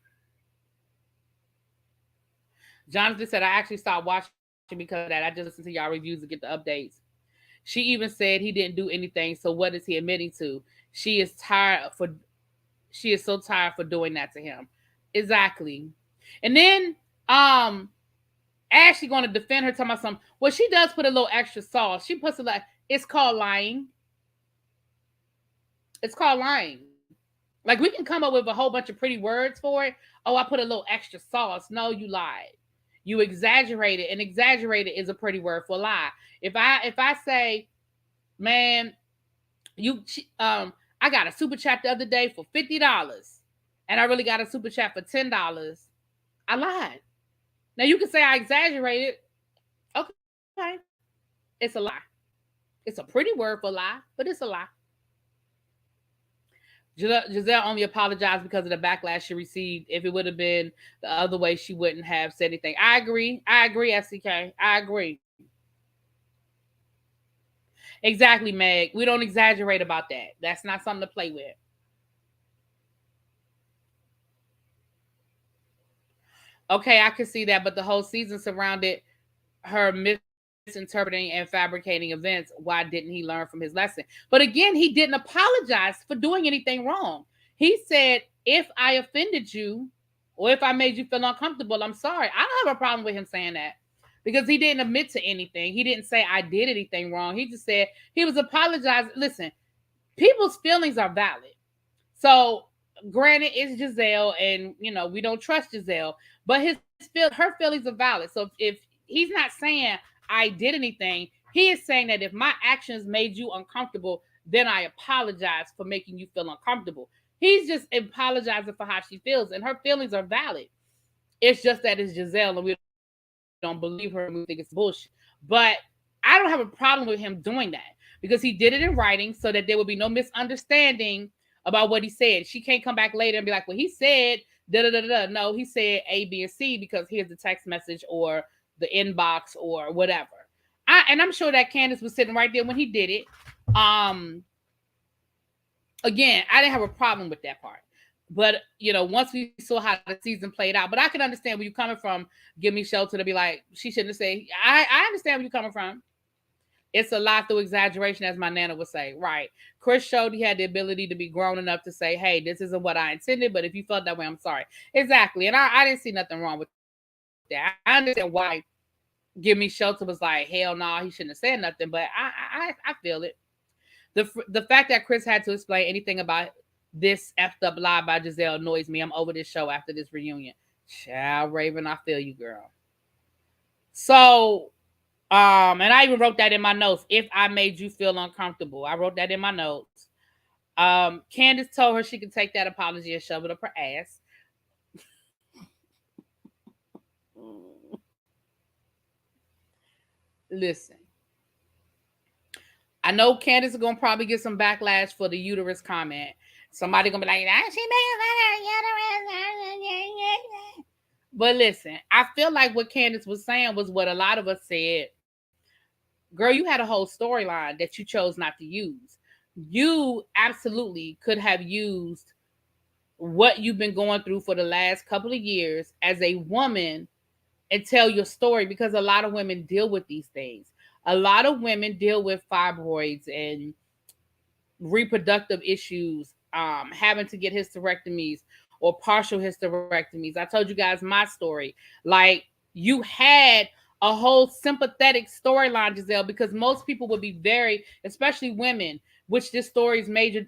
Jonathan said, I actually stopped watching because of that. I just listened to y'all reviews to get the updates. She even said he didn't do anything. So what is he admitting to? She is so tired for doing that to him. Exactly. And then Ashley going to defend her, talking about something. Well, she does put a little extra sauce. She puts it's called lying. It's called lying. Like, we can come up with a whole bunch of pretty words for it. Oh, I put a little extra sauce. No, you lied. You exaggerated, and exaggerated is a pretty word for lie. If I say, man, I got a super chat the other day for $50, and I really got a super chat for $10, I lied. Now you can say I exaggerated. Okay, it's a lie. It's a pretty word for lie, but it's a lie. Giselle only apologized because of the backlash she received. If it would have been the other way, she wouldn't have said anything. I agree, SCK. I agree. Exactly, Meg. We don't exaggerate about that. That's not something to play with. Okay, I can see that, but the whole season surrounded her misinterpreting and fabricating events. Why didn't he learn from his lesson? But again, he didn't apologize for doing anything wrong. He said, if I offended you or if I made you feel uncomfortable, I'm sorry. I don't have a problem with him saying that because he didn't admit to anything. He didn't say I did anything wrong. He just said he was apologizing. Listen, people's feelings are valid. So granted, it's Giselle, and we don't trust Giselle, but her feelings are valid. So if he's not saying I did anything, he is saying that if my actions made you uncomfortable, then I apologize for making you feel uncomfortable. He's just apologizing for how she feels, and her feelings are valid. It's just that it's Giselle, and we don't believe her, and we think it's bullshit. But I don't have a problem with him doing that because he did it in writing so that there would be no misunderstanding about what he said. She can't come back later and be like, well, he said da-da-da-da. No, he said A, B, and C because here's the text message or the inbox or whatever. And I'm sure that Candace was sitting right there when he did it. Again, I didn't have a problem with that part. But, once we saw how the season played out, but I can understand where you're coming from. Give me shelter to be like, she shouldn't have said, I understand where you're coming from. It's a lie through exaggeration, as my Nana would say. Right. Chris showed he had the ability to be grown enough to say, hey, this isn't what I intended, but if you felt that way, I'm sorry. Exactly. And I didn't see nothing wrong with that. I understand why Give Me Shelter was like, hell no, he shouldn't have said nothing, but I feel it. The fact that Chris had to explain anything about this effed up lie by Giselle annoys me. I'm over this show after this reunion. Child, Raven, I feel you, girl. So, and I even wrote that in my notes. If I made you feel uncomfortable, I wrote that in my notes. Candace told her she could take that apology and shove it up her ass. Listen, I know Candace is gonna probably get some backlash for the uterus comment. Somebody gonna be like, she making uterus. But listen, I feel like what Candace was saying was what a lot of us said. Girl, you had a whole storyline that you chose not to use. You absolutely could have used what you've been going through for the last couple of years as a woman and tell your story, because a lot of women deal with these things. A lot of women deal with fibroids and reproductive issues, having to get hysterectomies or partial hysterectomies. I told you guys my story. Like, you had a whole sympathetic storyline, Giselle, because most people would be very, especially women, which this show's major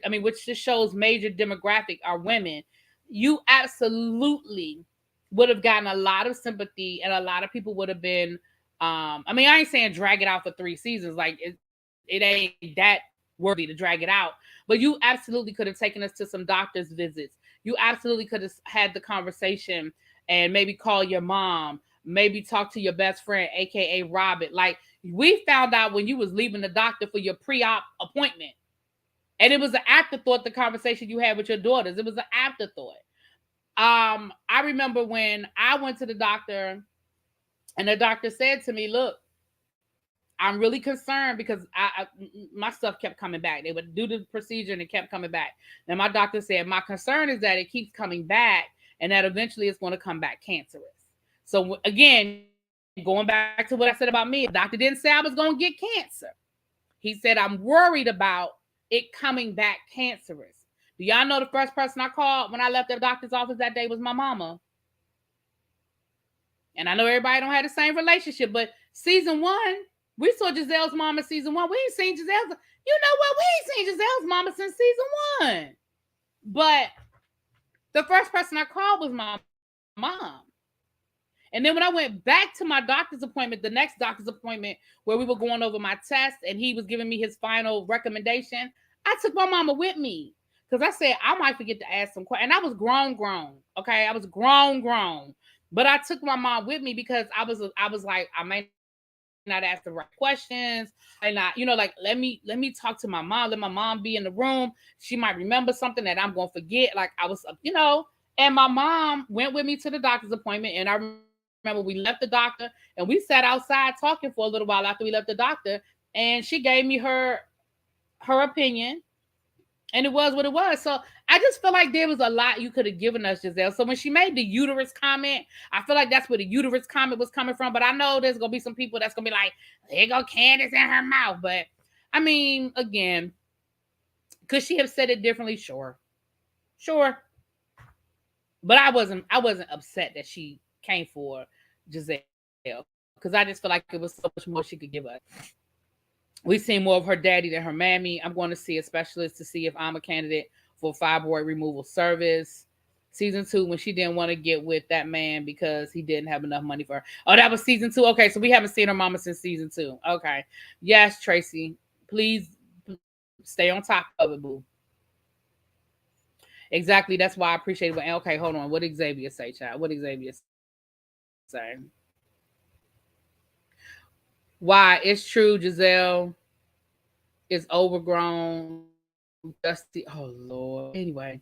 demographic are women. You absolutely would have gotten a lot of sympathy, and a lot of people would have been, I ain't saying drag it out for 3 seasons. Like, it ain't that worthy to drag it out, but you absolutely could have taken us to some doctor's visits. You absolutely could have had the conversation and maybe call your mom, maybe talk to your best friend, aka Robert. Like, we found out when you was leaving the doctor for your pre-op appointment. And it was an afterthought, the conversation you had with your daughters. It was an afterthought. I remember when I went to the doctor and the doctor said to me, look, I'm really concerned because my stuff kept coming back. They would do the procedure and it kept coming back. And my doctor said, my concern is that it keeps coming back and that eventually it's going to come back cancerous. So again, going back to what I said about me, the doctor didn't say I was going to get cancer. He said, I'm worried about it coming back cancerous. Do y'all know the first person I called when I left the doctor's office that day was my mama? And I know everybody don't have the same relationship, but season 1, we saw Giselle's mama season 1. We ain't seen Giselle's. You know what? We ain't seen Giselle's mama since season 1. But the first person I called was my mom. And then when I went back to my doctor's appointment, the next doctor's appointment where we were going over my test and he was giving me his final recommendation, I took my mama with me because I said I might forget to ask some questions. And I was grown. Okay, I was grown. But I took my mom with me because I was like, I may not ask the right questions. And I, like, let me talk to my mom. Let my mom be in the room. She might remember something that I'm going to forget. Like I was, and my mom went with me to the doctor's appointment. And I remember we left the doctor and we sat outside talking for a little while after we left the doctor. And she gave me her opinion. And it was what it was. So I just feel like there was a lot you could have given us, Giselle. So when she made the uterus comment, I feel like that's where the uterus comment was coming from. But I know there's going to be some people that's going to be like, there go Candace in her mouth. But I mean, again, could she have said it differently? Sure. But I wasn't upset that she came for Giselle because I just feel like it was so much more she could give us. We've seen more of her daddy than her mammy. I'm going to see a specialist to see if I'm a candidate for fibroid removal service. Season 2, when she didn't want to get with that man because he didn't have enough money for her. Oh, that was season 2. Okay, so we haven't seen her mama since season 2. Okay. Yes, Tracy. Please stay on top of it, boo. Exactly. That's why I appreciate it. Okay, hold on. What did Xavier say, child? What did Xavier say? Why? It's true, Giselle is overgrown. Dusty. Oh, Lord. Anyway.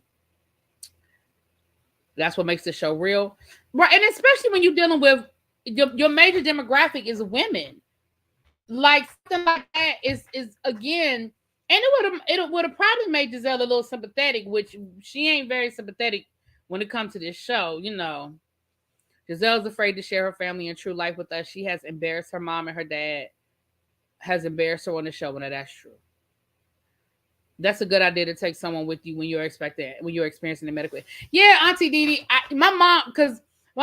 That's what makes the show real. Right. And especially when you're dealing with your major demographic is women. Like something like that is again, and it would have probably made Giselle a little sympathetic, which she ain't very sympathetic when it comes to this show, Giselle's afraid to share her family and true life with us. She has embarrassed her mom and her dad has embarrassed her on the show, and that's true. That's a good idea to take someone with you when you're experiencing the medical. Yeah, Auntie Didi, my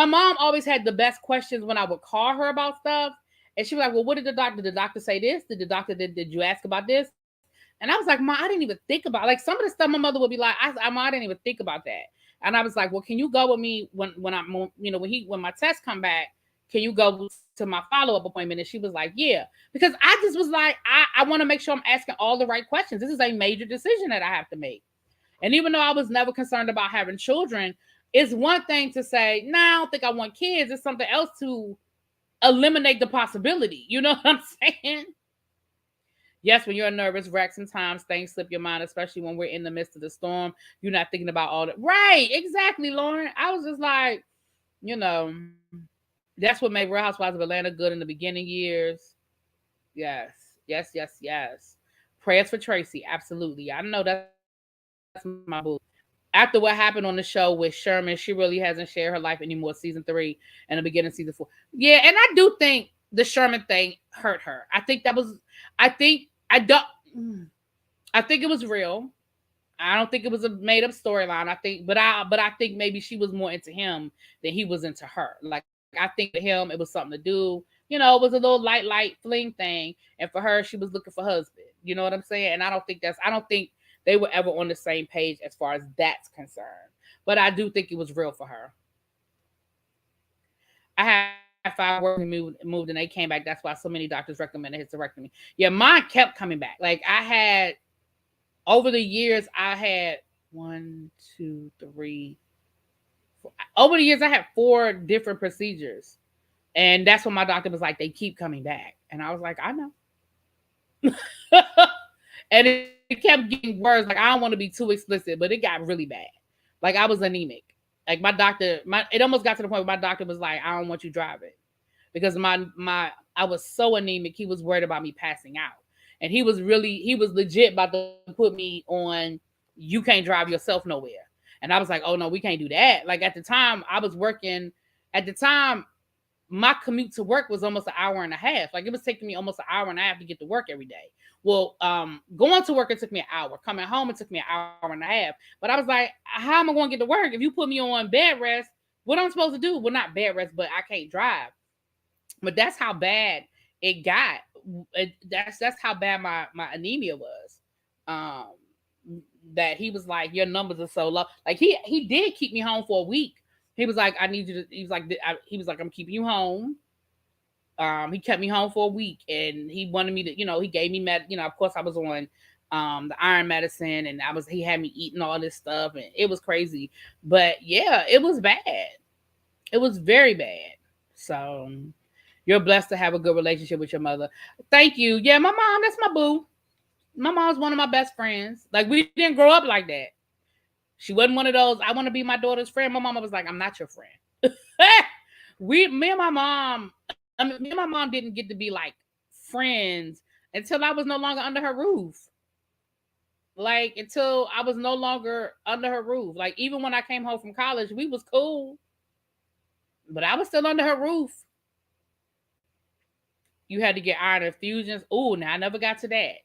mom always had the best questions when I would call her about stuff. And she was like, well, what did the doctor say this? Did you ask about this? And I was like, Ma, I didn't even think about, like, some of the stuff my mother would be like, I didn't even think about that. And I was like, well, can you go with me when my tests come back? Can you go to my follow-up appointment? And she was like, yeah, because I just was like, I want to make sure I'm asking all the right questions. This is a major decision that I have to make. And even though I was never concerned about having children, it's one thing to say, nah, I don't think I want kids. It's something else to eliminate the possibility. You know what I'm saying? Yes, when you're a nervous wreck, sometimes things slip your mind, especially when we're in the midst of the storm. You're not thinking about all that. Right, exactly, Lauren. I was just like, that's what made Real Housewives of Atlanta good in the beginning years. Yes. Prayers for Tracy, absolutely. I know that's my boo. After what happened on the show with Sherman, she really hasn't shared her life anymore. Season 3 and the beginning of season 4. Yeah, and I do think the Sherman thing hurt her. I think it was real. I don't think it was a made up storyline. I think maybe she was more into him than he was into her. Like, I think to him it was something to do. It was a little light fling thing, and for her, she was looking for husband. You know what I'm saying? And I don't think they were ever on the same page as far as that's concerned. But I do think it was real for her. I had 5 workers moved and they came back. That's why so many doctors recommended hysterectomy. Yeah, mine kept coming back. Like, over the years, I had 1, 2, 3, 4. Over the years, I had 4 different procedures. And that's when my doctor was like, they keep coming back. And I was like, I know. And it kept getting worse. Like, I don't want to be too explicit, but it got really bad. Like, I was anemic. Like, my doctor, it almost got to the point where my doctor was like, I don't want you driving. Because I was so anemic, he was worried about me passing out. And he was legit about to put me on, you can't drive yourself nowhere. And I was like, oh no, we can't do that. Like, at the time I was working, at the time, my commute to work was almost an hour and a half. Like, it was taking me almost an hour and a half to get to work every day. Well, going to work, it took me an hour. Coming home, it took me an hour and a half. But I was like, how am I going to get to work? If you put me on bed rest, what am I supposed to do? Well, not bed rest, but I can't drive. But that's how bad it got. That's how bad my anemia was. That he was like, your numbers are so low. Like, he did keep me home for a week. He was like, I need you to. He was like, I'm keeping you home. He kept me home for a week, and he wanted me to, he gave me of course I was on the iron medicine, and he had me eating all this stuff, and it was crazy. But yeah, it was bad. It was very bad. So you're blessed to have a good relationship with your mother. Thank you. Yeah, my mom, that's my boo. My mom's one of my best friends. Like, we didn't grow up like that. She wasn't one of those, I want to be my daughter's friend. My mama was like, I'm not your friend. Me and my mom didn't get to be like friends until I was no longer under her roof. Like, until I was no longer under her roof. Like, even when I came home from college, we was cool. But I was still under her roof. You had to get iron infusions. Ooh, now I never got to that.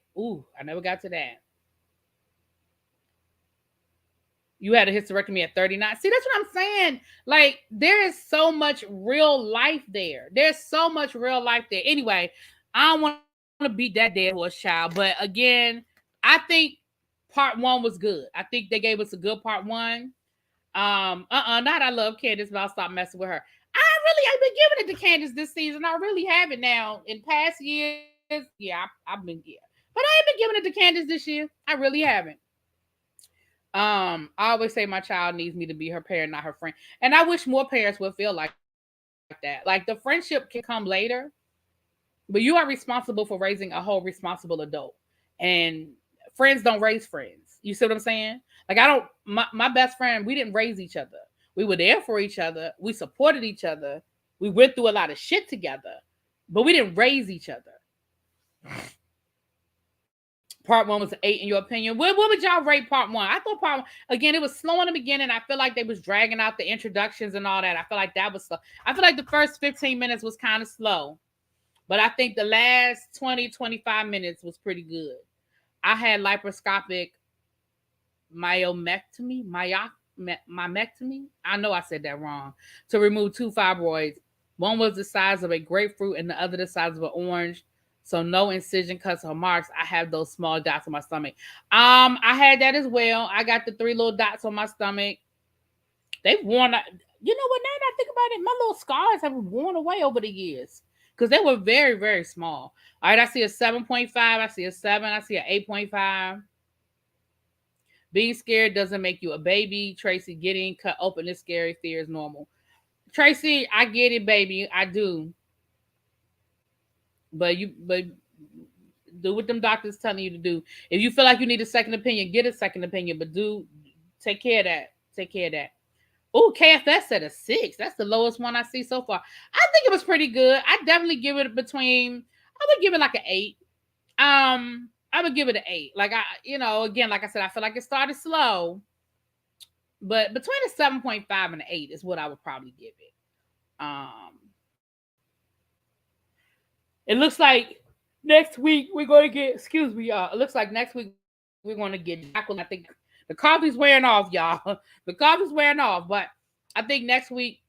You had a hysterectomy at 39. See, that's what I'm saying. Like, there is so much real life there. Anyway, I don't want to beat that dead horse, child. But again, I think part 1 was good. I think they gave us a good part 1. Not I love Candace, but I'll stop messing with her. I've been giving it to Candace this season. I really have it now. In past years, yeah, I've been, yeah. But I ain't been giving it to Candace this year. I really haven't. I always say my child needs me to be her parent, not her friend. And I wish more parents would feel like that. Like, the friendship can come later, but you are responsible for raising a whole responsible adult. And friends don't raise friends. You see what I'm saying? Like, my best friend, we didn't raise each other. We were there for each other. We supported each other. We went through a lot of shit together, but we didn't raise each other. Part 1 was an 8 in your opinion. What would y'all rate part 1? I thought part 1, again, it was slow in the beginning. I feel like they was dragging out the introductions and all that. I feel like that was slow. I feel like the first 15 minutes was kind of slow. But I think the last 20, 25 minutes was pretty good. I had laparoscopic myomectomy. I know I said that wrong. To remove 2 fibroids. One was the size of a grapefruit and the other the size of an orange. So no incision cuts or marks. I have those small dots on my stomach. I had that as well. I got the 3 little dots on my stomach. They've worn out. You know what? Now that I think about it, my little scars have worn away over the years because they were very, very small. All right, I see a 7.5. I see a 7. I see an 8.5. Being scared doesn't make you a baby. Tracy, getting cut open is scary. Fear is normal. Tracy, I get it, baby. I do. But do what them doctors telling you to do. If you feel like you need a second opinion, get a second opinion. But take care of that. Take care of that. Oh, KFS at a 6. That's the lowest one I see so far. I think it was pretty good. I definitely give it I would give it like an 8. I would give it an 8. Like, again, like I said, I feel like it started slow. But between a 7.5 and an 8 is what I would probably give it. It looks like next week we're going to get, excuse me, y'all. It looks like next week we're going to get Jacqueline. I think the coffee's wearing off, y'all. The coffee's wearing off. But I think next week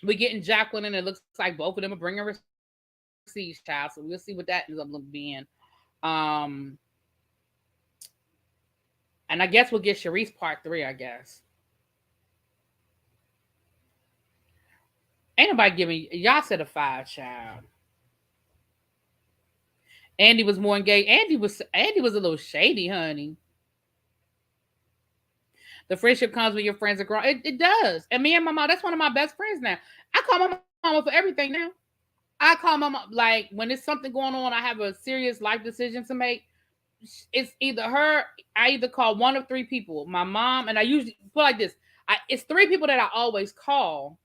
we're getting Jacqueline, and it looks like both of them are bringing receipts, child. So we'll see what that ends up being. And I guess we'll get Sharice part 3, I guess. Ain't nobody giving, y'all said a 5, child. Andy was more engaged. Andy was a little shady, honey. The friendship comes when your friends are growing. It does. And me and my mom, that's one of my best friends now. I call my mama for everything now. I call my mom, like, when there's something going on, I have a serious life decision to make. it's either her. I either call one of three people. My mom, and I usually put like this. It's three people that I always call,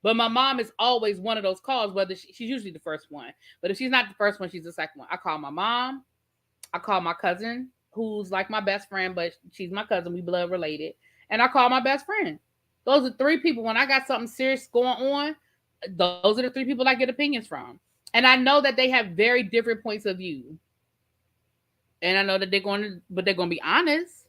but my mom is always one of those calls. Whether she's usually the first one, but if she's not the first one, she's the second one. I call my mom. I call my cousin, who's like my best friend, but she's my cousin. We blood related, and I call my best friend. Those are three people. When I got something serious going on, those are the three people I get opinions from. And I know that they have very different points of view. And I know that they're going to be honest.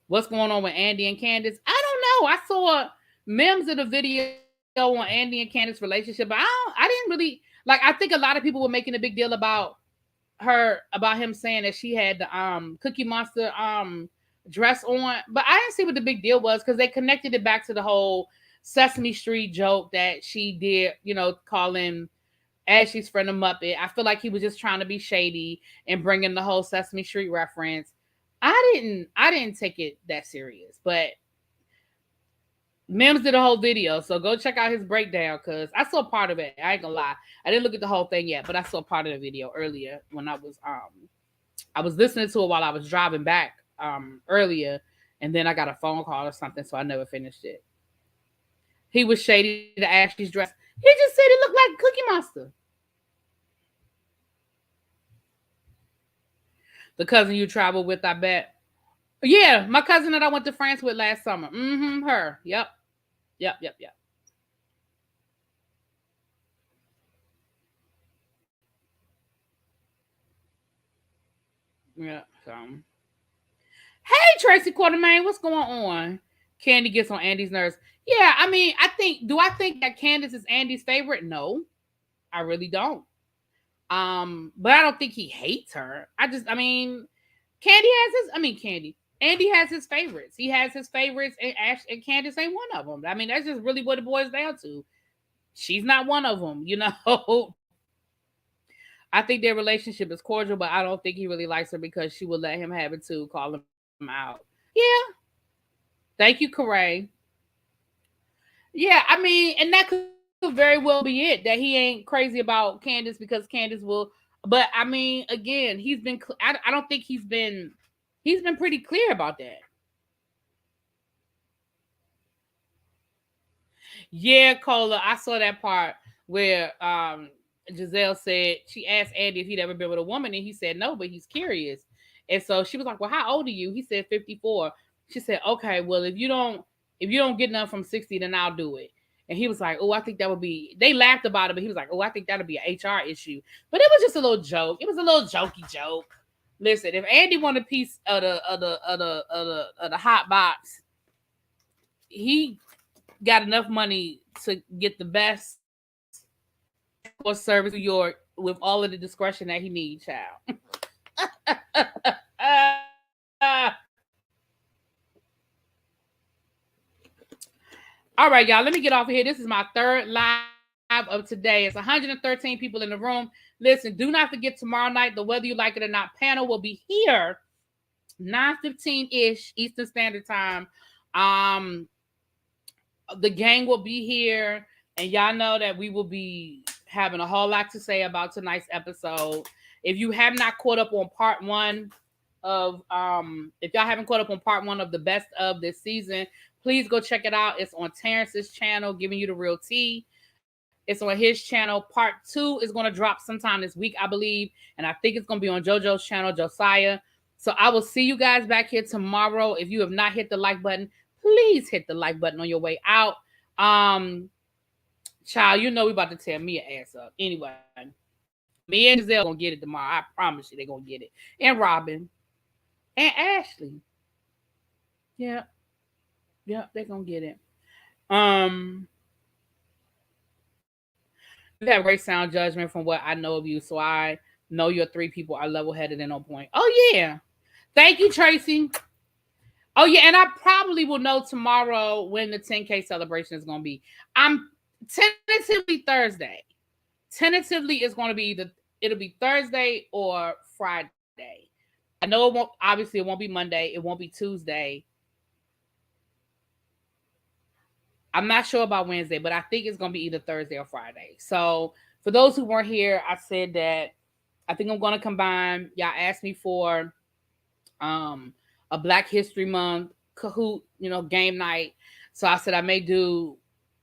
What's going on with Andy and Candace? I don't know. I saw memes of the video on Andy and Candace's relationship, but I didn't really like. I think a lot of people were making a big deal about him saying that she had the Cookie Monster dress on, but I didn't see what the big deal was because they connected it back to the whole Sesame Street joke that she did, calling Ashley's friend a Muppet. I feel like he was just trying to be shady and bringing the whole Sesame Street reference. I didn't take it that serious, but Mims did a whole video, so go check out his breakdown because I saw part of it. I ain't gonna lie, I didn't look at the whole thing yet, but I saw part of the video earlier when I was listening to it while I was driving back earlier, and then I got a phone call or something, so I never finished it. He was shady to Ashley's dress. He just said it looked like Cookie Monster. The cousin you traveled with, I bet. Yeah, my cousin that I went to France with last summer. Her. Yep. Yeah. So. Hey, Tracy Quartermain, what's going on? Candy gets on Andy's nerves. Yeah, I mean, do I think that Candace is Andy's favorite? No, I really don't. But I don't think he hates her. Candy Andy has his favorites. He has his favorites, and Candace ain't one of them. I mean, that's just really what it boils down to. She's not one of them, I think their relationship is cordial, but I don't think he really likes her because she would let him have it too, call him out. Yeah. Thank you, Corey. Yeah, I mean, and that could very well be it, that he ain't crazy about Candace because Candace will. But I mean, again, I don't think he's been pretty clear about that. Yeah, Cola, I saw that part where Giselle said she asked Andy if he'd ever been with a woman, and he said no, but he's curious. And so she was like, "Well, how old are you?" He said 54. She said, "Okay, well, if you don't get none from 60, then I'll do it." And he was like, "Oh, I think that would be." They laughed about it, but he was like, "Oh, I think that'll be an HR issue." But it was just a little joke. It was a little jokey joke. Listen, if Andy wanted a piece of the hot box, he got enough money to get the best service in New York with all of the discretion that he needs, child. All right, y'all, let me get off of here. This is my third live of today. It's 113 people in the room. Listen, do not forget tomorrow night, the Whether You Like It or Not panel will be here 9:15-ish Eastern Standard Time. The gang will be here, and y'all know that we will be having a whole lot to say about tonight's episode. If you have not caught up on part one of the best of this season, please go check it out. It's on Terrence's channel, Giving You the Real Tea. It's on his channel. Part 2 is going to drop sometime this week, I believe, and I think it's going to be on JoJo's channel, Josiah. So I will see you guys back here tomorrow. If you have not hit the like button, please hit the like button on your way out. Child, we about to tear Mia ass up. Anyway, me and Giselle gonna get it tomorrow. I promise you they're gonna get it. And Robin. And Ashley. Yeah, they're gonna get it. You have great sound judgment from what I know of you, so I know your three people are level-headed and on point. Oh yeah. Thank you, Tracy. Oh yeah, and I probably will know tomorrow when the 10K celebration is gonna be. I'm tentatively Thursday. Tentatively it's gonna be it'll be Thursday or Friday. I know it won't be Monday, it won't be Tuesday. I'm not sure about Wednesday, but I think it's going to be either Thursday or Friday. So for those who weren't here, I said that I think I'm gonna combine. Y'all asked me for a Black History Month Kahoot, game night. So I said I may do,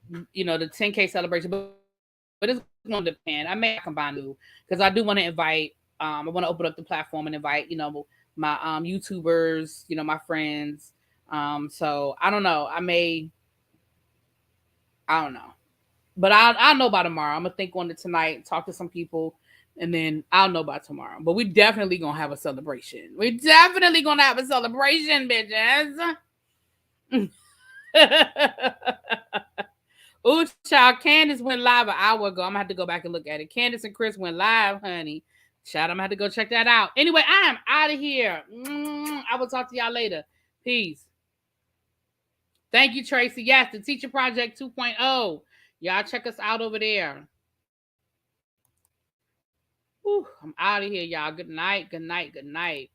the 10K celebration, but it's gonna depend. I may combine two because I do want to invite. I want to open up the platform and invite, my YouTubers, my friends. So I don't know. I don't know. But I'll know by tomorrow. I'm gonna think on it tonight, talk to some people, and then I'll know by tomorrow. But we definitely gonna have a celebration. We definitely gonna have a celebration, bitches. Ooh, child, Candace went live an hour ago. I'm gonna have to go back and look at it. Candace and Chris went live, honey. Child, I'm gonna have to go check that out. Anyway, I am out of here. I will talk to y'all later. Peace. Thank you, Tracy. Yes, the Teacher Project 2.0. Y'all check us out over there. Whew, I'm out of here, y'all. Good night. Good night. Good night.